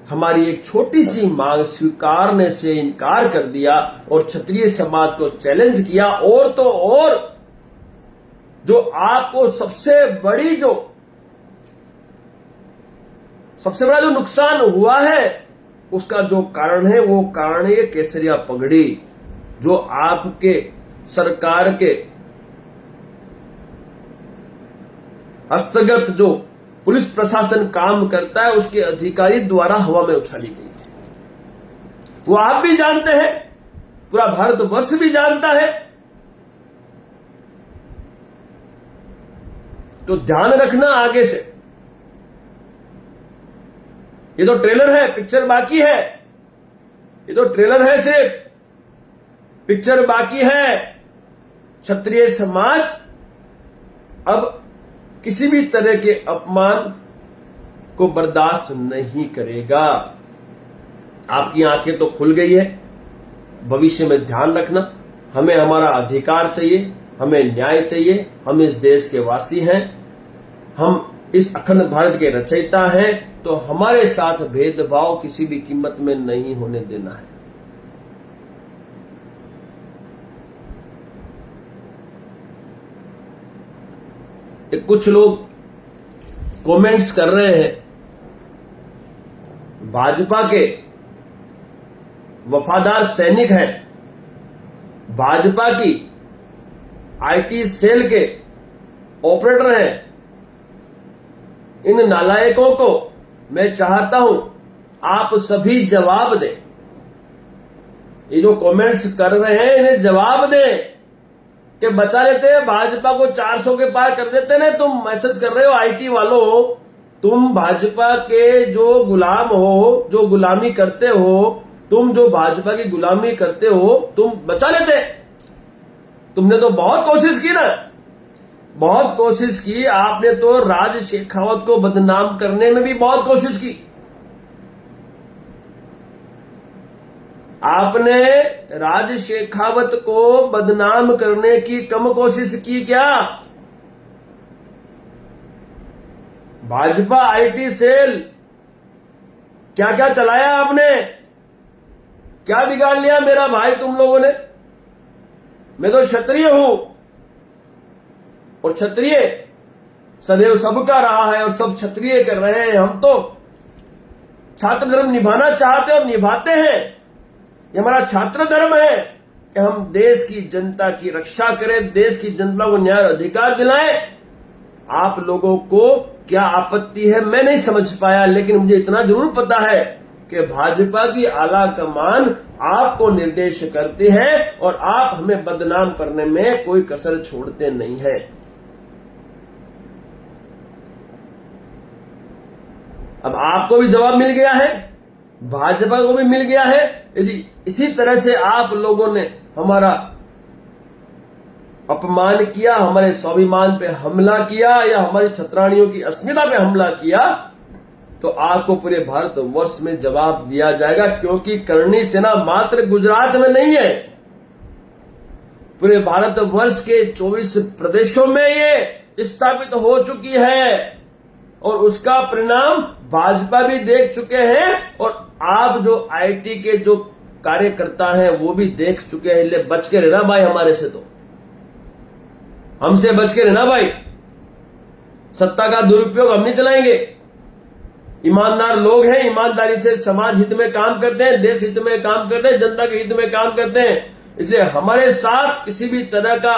हमारी एक छोटी सी मांग स्वीकारने से इनकार कर दिया और क्षत्रिय समाज को चैलेंज किया। और तो और जो आपको सबसे बड़ा जो नुकसान हुआ है, उसका जो कारण है वो कारण है केसरिया पगड़ी, जो आपके सरकार के हस्तगत जो पुलिस प्रशासन काम करता है उसके अधिकारी द्वारा हवा में उछाली गई थी। वो आप भी जानते हैं, पूरा भारतवर्ष भी जानता है। तो ध्यान रखना आगे से। ये तो ट्रेलर है, पिक्चर बाकी है। ये तो ट्रेलर है, सिर्फ पिक्चर बाकी है। क्षत्रिय समाज अब किसी भी तरह के अपमान को बर्दाश्त नहीं करेगा। आपकी आंखें तो खुल गई है। भविष्य में ध्यान रखना, हमें हमारा अधिकार चाहिए, हमें न्याय चाहिए। हम इस देश के वासी हैं, हम इस अखंड भारत के रचयिता हैं, तो हमारे साथ भेदभाव किसी भी कीमत में नहीं होने देना है। कुछ लोग कमेंट्स कर रहे हैं, भाजपा के वफादार सैनिक हैं, भाजपा की आईटी सेल के ऑपरेटर हैं, इन नालायकों को मैं चाहता हूं आप सभी जवाब दें। ये जो कमेंट्स कर रहे हैं इन्हें जवाब दें कि बचा लेते हैं, भाजपा को 400 के पार कर देते ना। तुम मैसेज कर रहे हो आईटी वालों, तुम भाजपा के जो गुलाम हो, जो गुलामी करते हो, तुम जो भाजपा की गुलामी करते हो, तुम बचा लेते। तुमने तो बहुत कोशिश की ना, बहुत कोशिश की। आपने तो राज शेखावत को बदनाम करने में भी बहुत कोशिश की। आपने राज शेखावत को बदनाम करने की कम कोशिश की क्या? भाजपा आईटी सेल क्या क्या चलाया आपने? क्या बिगाड़ लिया मेरा भाई तुम लोगों ने? मैं तो क्षत्रिय हूं और क्षत्रिय सदैव सबका रहा है और सब क्षत्रिय कर रहे हैं। हम तो छात्र धर्म निभाना चाहते और निभाते हैं। ये हमारा छात्र धर्म है कि हम देश की जनता की रक्षा करें, देश की जनता को न्याय अधिकार दिलाएं। आप लोगों को क्या आपत्ति है मैं नहीं समझ पाया, लेकिन मुझे इतना जरूर पता है कि भाजपा की आला कमान आपको निर्देश करती है और आप हमें बदनाम करने में कोई कसर छोड़ते नहीं है। अब आपको भी जवाब मिल गया है, भाजपा को भी मिल गया है। यदि इसी तरह से आप लोगों ने हमारा अपमान किया, हमारे स्वाभिमान पे हमला किया या हमारी छत्राणियों की अस्मिता पे हमला किया, तो आपको पूरे भारत वर्ष में जवाब दिया जाएगा। क्योंकि करणी सेना मात्र गुजरात में नहीं है, पूरे भारत वर्ष के 24 प्रदेशों में ये स्थापित हो चुकी है और उसका परिणाम भाजपा भी देख चुके हैं और आप जो आईटी के जो कार्यकर्ता हैं वो भी देख चुके हैं। इसलिए बच के रहना भाई, हमारे से तो हमसे बच के रहना भाई। सत्ता का दुरुपयोग हम नहीं चलाएंगे। ईमानदार लोग हैं, ईमानदारी से समाज हित में काम करते हैं, देश हित में काम करते हैं, जनता के हित में काम करते हैं। इसलिए हमारे साथ किसी भी तरह का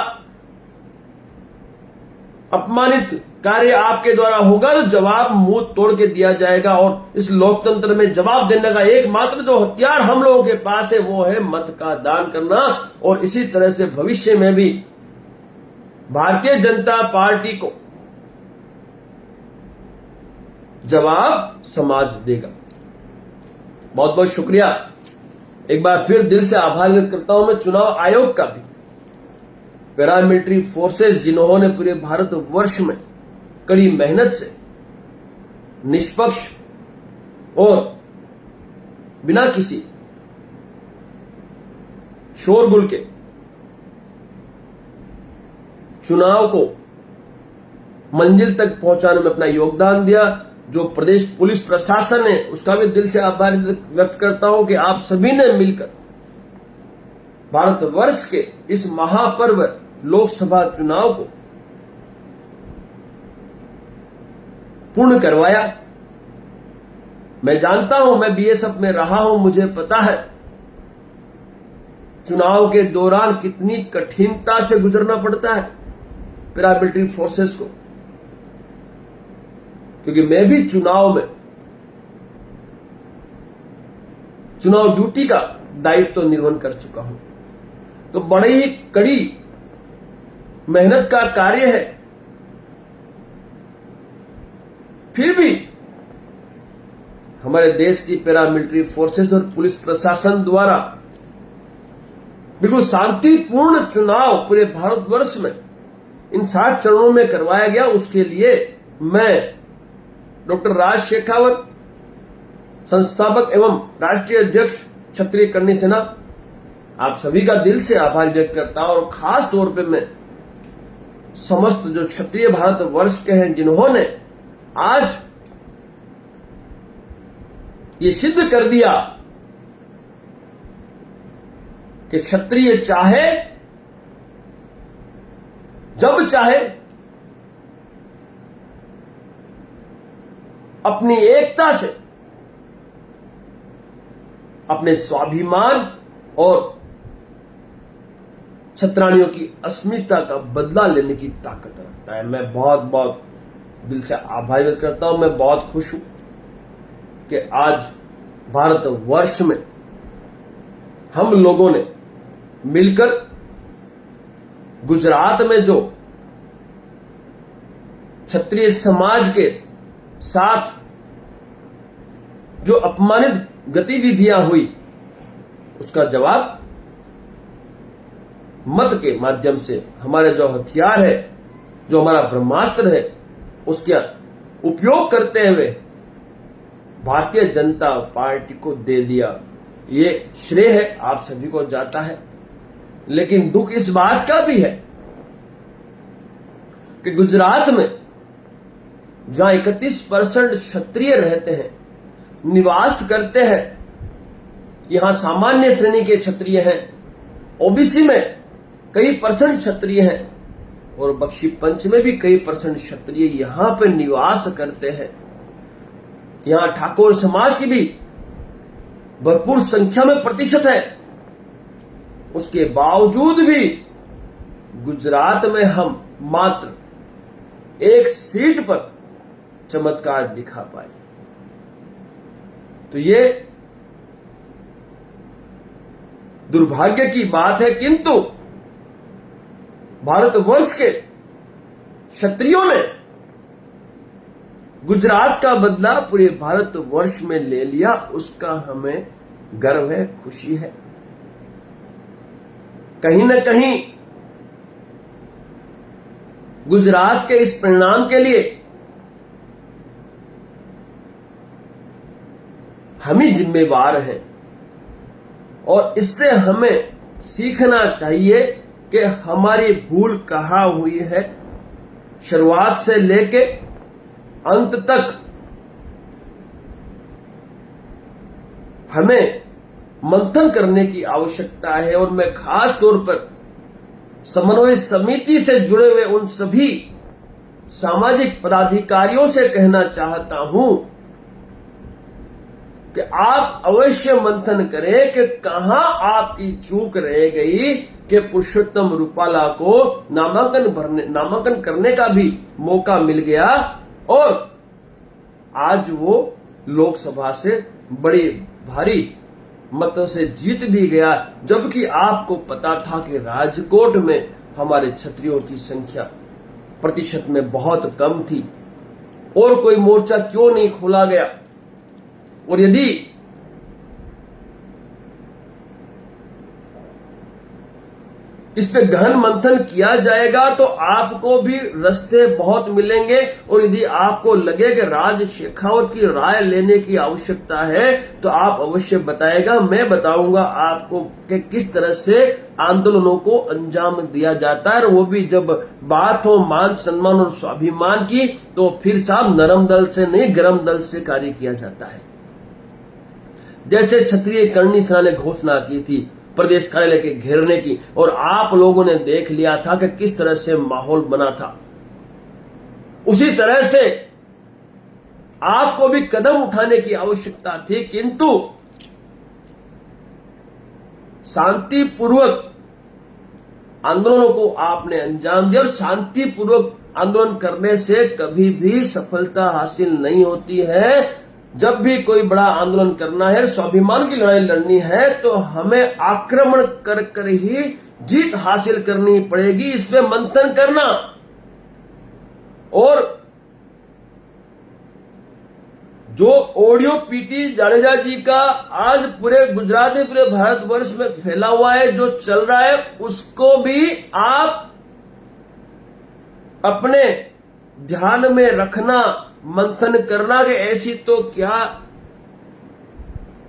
अपमानित कार्य आपके द्वारा होगा तो जवाब मुंह तोड़ के दिया जाएगा। और इस लोकतंत्र में जवाब देने का एकमात्र जो हथियार हम लोगों के पास है वो है मत का दान करना। और इसी तरह से भविष्य में भी भारतीय जनता पार्टी को जवाब समाज देगा। बहुत बहुत शुक्रिया, एक बार फिर दिल से आभार व्यक्त करता हूं मैं चुनाव आयोग का भी, पैरामिलिट्री फोर्सेस जिन्होंने पूरे भारत वर्ष में कड़ी मेहनत से निष्पक्ष और बिना किसी शोरगुल के चुनाव को मंजिल तक पहुंचाने में अपना योगदान दिया। जो प्रदेश पुलिस प्रशासन है उसका भी दिल से आभार व्यक्त करता हूं कि आप सभी ने मिलकर भारतवर्ष के इस महापर्व लोकसभा चुनाव को पूर्ण करवाया। मैं जानता हूं, मैं बीएसएफ में रहा हूं, मुझे पता है चुनाव के दौरान कितनी कठिनता से गुजरना पड़ता है पैरामिलिट्री फोर्सेस को, क्योंकि मैं भी चुनाव ड्यूटी का दायित्व निर्वहन कर चुका हूं। तो बड़ी ही कड़ी मेहनत का कार्य है, फिर भी हमारे देश की पैरामिलिट्री फोर्सेस और पुलिस प्रशासन द्वारा बिल्कुल शांतिपूर्ण चुनाव पूरे भारतवर्ष में इन 7 चरणों में करवाया गया। उसके लिए मैं डॉक्टर राज शेखावत, संस्थापक एवं राष्ट्रीय अध्यक्ष क्षत्रिय करणी सेना, आप सभी का दिल से आभार व्यक्त करता हूं। और खास तौर पे मैं समस्त जो क्षत्रिय भारत वर्ष के हैं जिन्होंने आज ये सिद्ध कर दिया कि क्षत्रिय चाहे जब चाहे अपनी एकता से अपने स्वाभिमान और क्षत्राणियों की अस्मिता का बदला लेने की ताकत रखता है। मैं बहुत बहुत दिल से आभार व्यक्त करता हूं। मैं बहुत खुश हूं कि आज भारतवर्ष में हम लोगों ने मिलकर गुजरात में जो क्षत्रिय समाज के साथ जो अपमानित गतिविधियां हुई उसका जवाब मत के माध्यम से हमारे जो हथियार है, जो हमारा ब्रह्मास्त्र है, उसका उपयोग करते हुए भारतीय जनता पार्टी को दे दिया। ये श्रेय है आप सभी को जाता है। लेकिन दुख इस बात का भी है कि गुजरात में जहां 31% क्षत्रिय रहते हैं, निवास करते हैं, यहां सामान्य श्रेणी के क्षत्रिय हैं, ओबीसी में कई परसेंट क्षत्रिय हैं और बख्शी पंच में भी कई परसेंट क्षत्रिय यहां पर निवास करते हैं। यहां ठाकुर समाज की भी भरपूर संख्या में प्रतिशत है। उसके बावजूद भी गुजरात में हम मात्र 1 सीट पर चमत्कार दिखा पाए। तो ये दुर्भाग्य की बात है, किंतु भारतवर्ष के क्षत्रियों ने गुजरात का बदला पूरे भारतवर्ष में ले लिया। उसका हमें गर्व है, खुशी है। कहीं न कहीं गुजरात के इस परिणाम के लिए हम ही जिम्मेवार हैं और इससे हमें सीखना चाहिए कि हमारी भूल कहां हुई है। शुरुआत से लेके अंत तक हमें मंथन करने की आवश्यकता है। और मैं खास तौर पर समन्वय समिति से जुड़े हुए उन सभी सामाजिक पदाधिकारियों से कहना चाहता हूं कि आप अवश्य मंथन करें कि कहां आपकी चूक रह गई कि पुरुषोत्तम रूपाला को नामांकन करने का भी मौका मिल गया और आज वो लोकसभा से बड़ी भारी मतों से जीत भी गया, जबकि आपको पता था कि राजकोट में हमारे क्षत्रियों की संख्या प्रतिशत में बहुत कम थी और कोई मोर्चा क्यों नहीं खोला गया। और यदि इस पे गहन मंथन किया जाएगा तो आपको भी रास्ते बहुत मिलेंगे। और यदि आपको लगे कि राज शेखावत की राय लेने की आवश्यकता है तो आप अवश्य बताएगा, मैं बताऊंगा आपको कि किस तरह से आंदोलनों को अंजाम दिया जाता है। और वो भी जब बात हो मान सम्मान और स्वाभिमान की तो फिर साहब नरम दल से नहीं गरम दल से कार्य किया जाता है। जैसे क्षत्रिय करणी सेना ने घोषणा की थी प्रदेश कार्यालय के घेरने की, और आप लोगों ने देख लिया था कि किस तरह से माहौल बना था, उसी तरह से आपको भी कदम उठाने की आवश्यकता थी। किंतु शांतिपूर्वक आंदोलनों को आपने अंजाम दिया और शांतिपूर्वक आंदोलन करने से कभी भी सफलता हासिल नहीं होती है। जब भी कोई बड़ा आंदोलन करना है, स्वाभिमान की लड़ाई लड़नी है, तो हमें आक्रमण कर कर ही जीत हासिल करनी पड़ेगी। इस पे मंथन करना और जो ऑडियो पीटी जाडेजा जी का आज पूरे गुजरात में पूरे भारतवर्ष में फैला हुआ है, जो चल रहा है, उसको भी आप अपने ध्यान में रखना, मंथन करना कि ऐसी तो क्या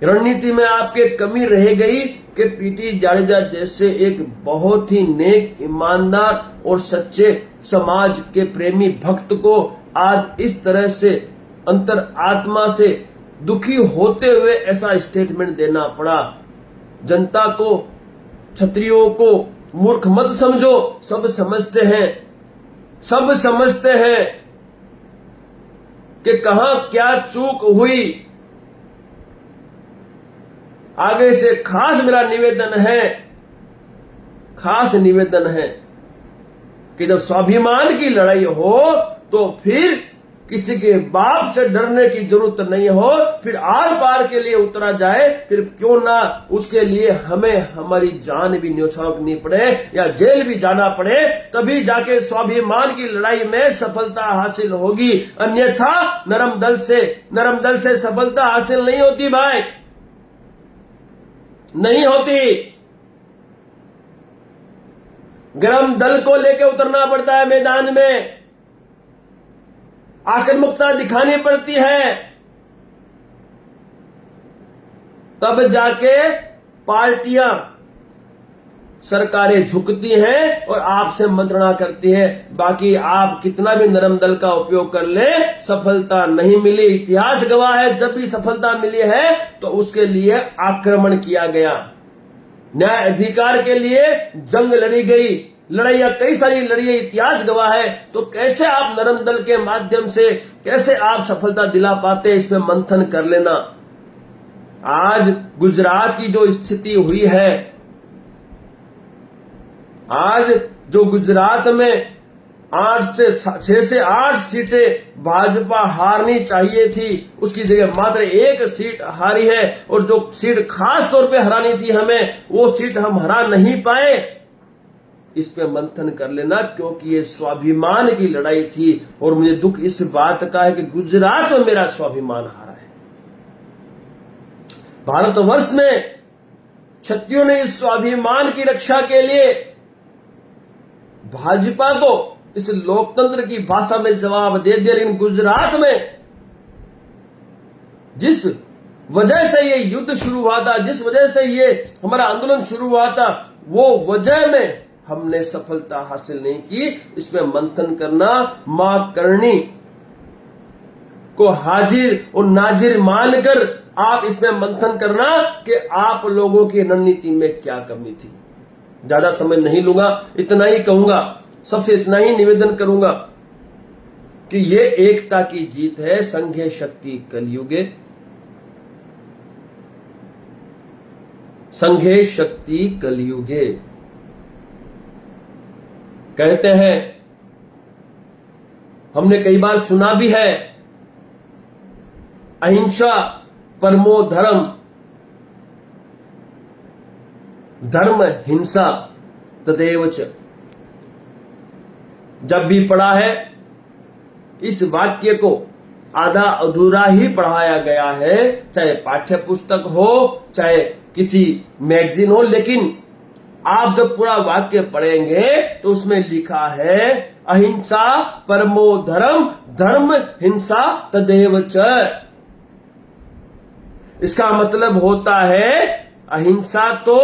रणनीति में आपके कमी रह गई कि पीटी जाडेजा जैसे एक बहुत ही नेक, ईमानदार और सच्चे समाज के प्रेमी भक्त को आज इस तरह से अंतर आत्मा से दुखी होते हुए ऐसा स्टेटमेंट देना पड़ा। जनता को, क्षत्रियों को मूर्ख मत समझो, सब समझते हैं, सब समझते हैं कि कहां क्या चूक हुई। आगे से खास मेरा निवेदन है कि जब स्वाभिमान की लड़ाई हो तो फिर किसी के बाप से डरने की जरूरत नहीं हो, फिर आर पार के लिए उतरा जाए, फिर क्यों ना उसके लिए हमें हमारी जान भी न्यौछावर करनी पड़े या जेल भी जाना पड़े, तभी जाके स्वाभिमान की लड़ाई में सफलता हासिल होगी। अन्यथा नरम दल से सफलता हासिल नहीं होती भाई, नहीं होती। गरम दल को लेके उतरना पड़ता है मैदान में, आक्रामकता दिखानी पड़ती है, तब जाके पार्टियां, सरकारें झुकती हैं और आपसे मंत्रणा करती है। बाकी आप कितना भी नरम दल का उपयोग कर ले, सफलता नहीं मिली। इतिहास गवाह है, जब भी सफलता मिली है तो उसके लिए आक्रमण किया गया, न्याय अधिकार के लिए जंग लड़ी गई, लड़ाइयां कई सारी लड़ी है, इतिहास गवाह है। तो कैसे आप नरम दल के माध्यम से कैसे आप सफलता दिला पाते, इस पे मंथन कर लेना। आज गुजरात की जो स्थिति हुई है, आज जो गुजरात में 6 से 8 सीटें भाजपा हारनी चाहिए थी, उसकी जगह मात्र 1 सीट हारी है। और जो सीट खास तौर पे हरानी थी हमें, वो सीट हम हरा नहीं पाए। इस पे मंथन कर लेना, क्योंकि ये स्वाभिमान की लड़ाई थी और मुझे दुख इस बात का है कि गुजरात में मेरा स्वाभिमान हारा है। भारतवर्ष में क्षत्रियों ने इस स्वाभिमान की रक्षा के लिए भाजपा को इस लोकतंत्र की भाषा में जवाब दे दिया। लेकिन गुजरात में जिस वजह से ये युद्ध शुरू हुआ था, जिस वजह से ये हमारा आंदोलन शुरू हुआ था, वो वजह में हमने सफलता हासिल नहीं की। इसमें मंथन करना, मां करणी को हाजिर और नाजिर मानकर आप इसमें मंथन करना कि आप लोगों की रणनीति में क्या कमी थी। ज्यादा समय नहीं लूंगा, इतना ही कहूंगा, सबसे इतना ही निवेदन करूंगा कि ये एकता की जीत है। संघे शक्ति कलयुगे, संघे शक्ति कलयुगे। कहते हैं, हमने कई बार सुना भी है, अहिंसा परमो धर्म, धर्म हिंसा तदेव च। जब भी पढ़ा है, इस वाक्य को आधा अधूरा ही पढ़ाया गया है, चाहे पाठ्य पुस्तक हो, चाहे किसी मैगजीन हो, लेकिन आप जब पूरा वाक्य पढ़ेंगे तो उसमें लिखा है अहिंसा परमो धर्म, धर्म हिंसा तदेव च। इसका मतलब होता है अहिंसा तो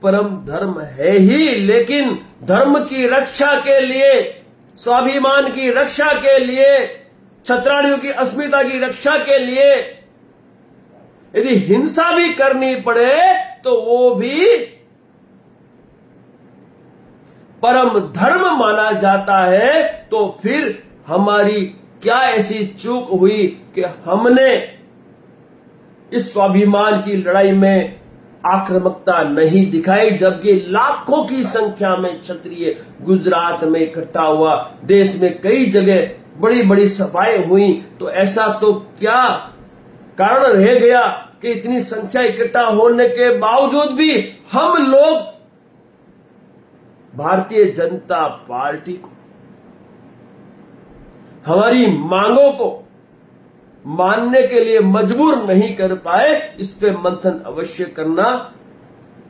परम धर्म है ही, लेकिन धर्म की रक्षा के लिए, स्वाभिमान की रक्षा के लिए, क्षत्राणियों की अस्मिता की रक्षा के लिए यदि हिंसा भी करनी पड़े तो वो भी परम धर्म माना जाता है। तो फिर हमारी क्या ऐसी चूक हुई कि हमने इस स्वाभिमान की लड़ाई में आक्रामकता नहीं दिखाई, जबकि लाखों की संख्या में क्षत्रिय गुजरात में इकट्ठा हुआ, देश में कई जगह बड़ी बड़ी सभाएं हुई, तो ऐसा तो क्या कारण रह गया कि इतनी संख्या इकट्ठा होने के बावजूद भी हम लोग भारतीय जनता पार्टी को, हमारी मांगों को मानने के लिए मजबूर नहीं कर पाए। इस पे मंथन अवश्य करना।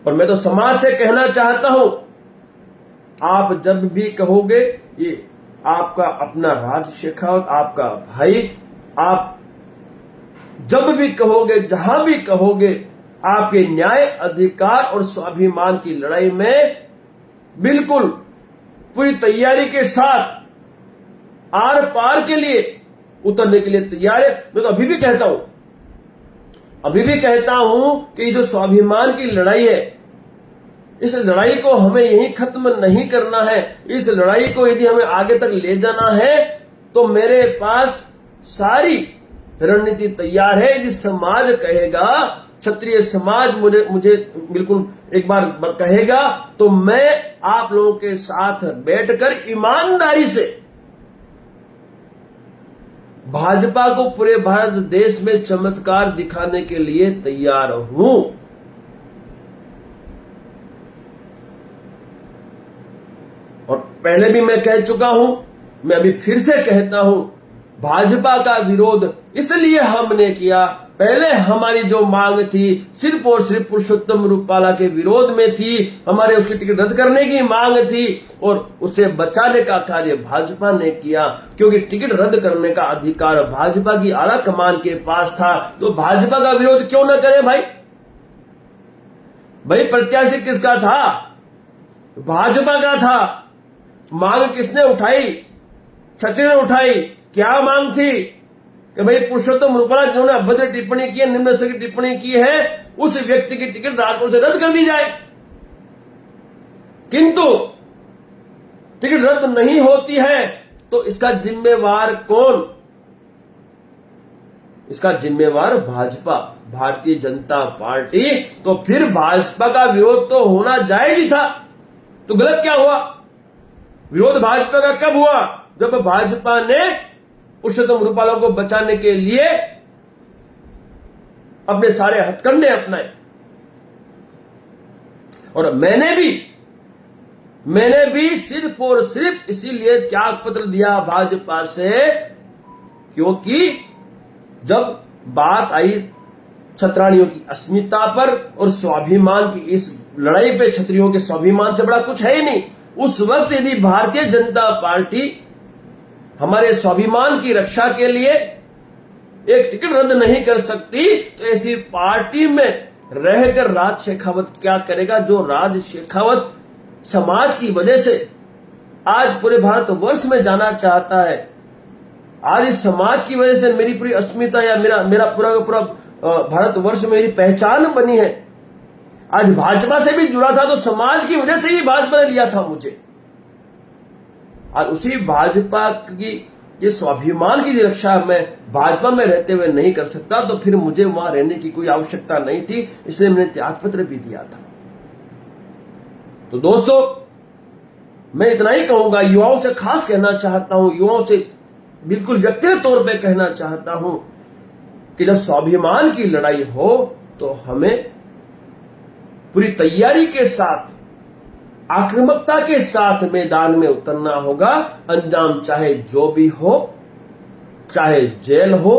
और मैं तो समाज से कहना चाहता हूं, आप जब भी कहोगे, ये आपका अपना राज शेखावत, आपका भाई, आप जब भी कहोगे, जहां भी कहोगे, आपके न्याय, अधिकार और स्वाभिमान की लड़ाई में बिल्कुल पूरी तैयारी के साथ आर पार के लिए उतरने के लिए तैयार है। मैं तो अभी भी कहता हूं कि ये जो स्वाभिमान की लड़ाई है, इस लड़ाई को हमें यहीं खत्म नहीं करना है। इस लड़ाई को यदि हमें आगे तक ले जाना है तो मेरे पास सारी रणनीति तैयार है। यदि समाज कहेगा, क्षत्रिय समाज मुझे बिल्कुल एक बार कहेगा, तो मैं आप लोगों के साथ बैठकर ईमानदारी से भाजपा को पूरे भारत देश में चमत्कार दिखाने के लिए तैयार हूं। और पहले भी मैं कह चुका हूं, मैं अभी फिर से कहता हूं, भाजपा का विरोध इसलिए हमने किया, पहले हमारी जो मांग थी सिर्फ और सिर्फ पुरुषोत्तम रूपाला के विरोध में थी, हमारे उसकी टिकट रद्द करने की मांग थी, और उसे बचाने का कार्य भाजपा ने किया, क्योंकि टिकट रद्द करने का अधिकार भाजपा की आला कमान के पास था। तो भाजपा का विरोध क्यों न करें भाई? प्रत्याशी किसका था? भाजपा का था। मांग किसने उठाई? क्षत्रिय ने उठाई। क्या मांग थी कि भाई पुरुषोत्तम रूपाला जिन्होंने अभद्र टिप्पणी की है, निम्न स्तर की टिप्पणी की है, उस व्यक्ति की टिकट राजपुर से रद्द कर दी जाए। किंतु टिकट रद्द नहीं होती है तो इसका जिम्मेवार कौन? इसका जिम्मेवार भाजपा, भारतीय जनता पार्टी। तो फिर भाजपा का विरोध तो होना जायज ही था। तो गलत क्या हुआ? विरोध भाजपा का कब हुआ? जब भाजपा ने पुरुषोत्तम रूपाला को बचाने के लिए अपने सारे हथकंडे अपनाए। और मैंने भी सिर्फ और सिर्फ इसीलिए त्याग पत्र दिया भाजपा से, क्योंकि जब बात आई क्षत्राणियों की अस्मिता पर और स्वाभिमान की इस लड़ाई पे, क्षत्रियों के स्वाभिमान से बड़ा कुछ है ही नहीं। उस वक्त यदि भारतीय जनता पार्टी हमारे स्वाभिमान की रक्षा के लिए एक टिकट रद्द नहीं कर सकती, तो ऐसी पार्टी में रहकर राज शेखावत क्या करेगा? जो राज शेखावत समाज की वजह से आज पूरे भारत वर्ष में जाना चाहता है, आज इस समाज की वजह से मेरी पूरी अस्मिता या मेरा पूरा भारत वर्ष में मेरी पहचान बनी है। आज भाजपा से भी जुड़ा था तो समाज की वजह से ही भाजपा ने लिया था मुझे। और उसी भाजपा की ये स्वाभिमान की रक्षा मैं भाजपा में रहते हुए नहीं कर सकता, तो फिर मुझे वहां रहने की कोई आवश्यकता नहीं थी, इसलिए मैंने त्यागपत्र भी दिया था। तो दोस्तों, मैं इतना ही कहूंगा, युवाओं से खास कहना चाहता हूं, युवाओं से बिल्कुल व्यक्तिगत तौर पे कहना चाहता हूं कि जब स्वाभिमान की लड़ाई हो तो हमें पूरी तैयारी के साथ, आक्रामकता के साथ मैदान में उतरना होगा। अंजाम चाहे जो भी हो, चाहे जेल हो,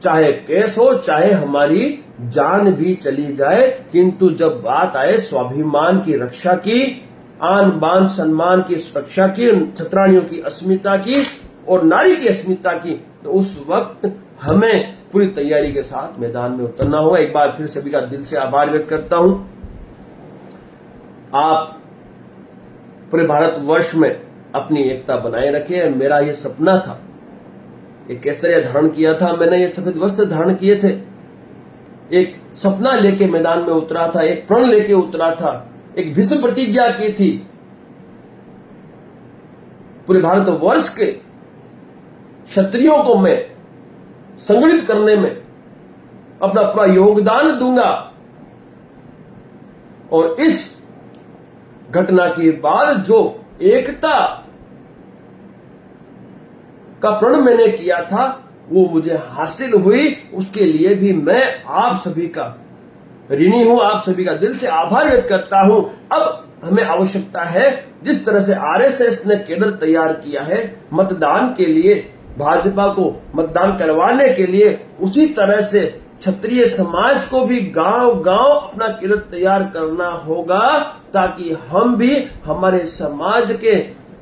चाहे केस हो, चाहे हमारी जान भी चली जाए, किंतु जब बात आए स्वाभिमान की रक्षा की, आन बान सम्मान की सुरक्षा की, छत्राणियों की अस्मिता की और नारी की अस्मिता की, तो उस वक्त हमें पूरी तैयारी के साथ मैदान में उतरना होगा। एक बार फिर सभी का दिल से आभार व्यक्त करता हूं। आप पूरे भारतवर्ष में अपनी एकता बनाए रखे। मेरा ये सपना था, एक केसरिया धारण किया था मैंने, ये सफेद वस्त्र धारण किए थे, एक सपना लेके मैदान में उतरा था, एक प्रण लेके उतरा था, एक भीष्म प्रतिज्ञा की थी, पूरे भारतवर्ष के क्षत्रियों को मैं संगठित करने में अपना पूरा योगदान दूंगा। और इस घटना के बाद जो एकता का प्रण मैंने किया था वो मुझे हासिल हुई, उसके लिए भी मैं आप सभी का ऋणी हूं, आप सभी का दिल से आभार व्यक्त करता हूं। अब हमें आवश्यकता है, जिस तरह से आरएसएस ने कैडर तैयार किया है मतदान के लिए, भाजपा को मतदान करवाने के लिए, उसी तरह से क्षत्रिय समाज को भी गांव गांव अपना कैडर तैयार करना होगा, ताकि हम भी हमारे समाज के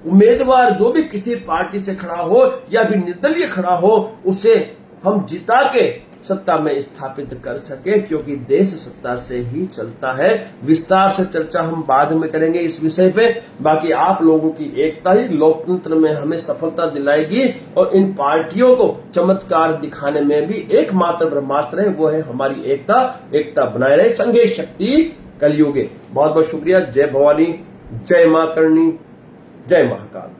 उम्मीदवार जो भी किसी पार्टी से खड़ा हो या फिर निर्दलीय खड़ा हो, उसे हम जिता के सत्ता में स्थापित कर सके, क्योंकि देश सत्ता से ही चलता है। विस्तार से चर्चा हम बाद में करेंगे इस विषय पे। बाकी आप लोगों की एकता ही लोकतंत्र में हमें सफलता दिलाएगी, और इन पार्टियों को चमत्कार दिखाने में भी एकमात्र ब्रह्मास्त्र है, वो है हमारी एकता। एकता बनाए रहे, संघे शक्ति कलयुगे। बहुत बहुत शुक्रिया। जय भवानी, जय मां करणी, जय महाकाल।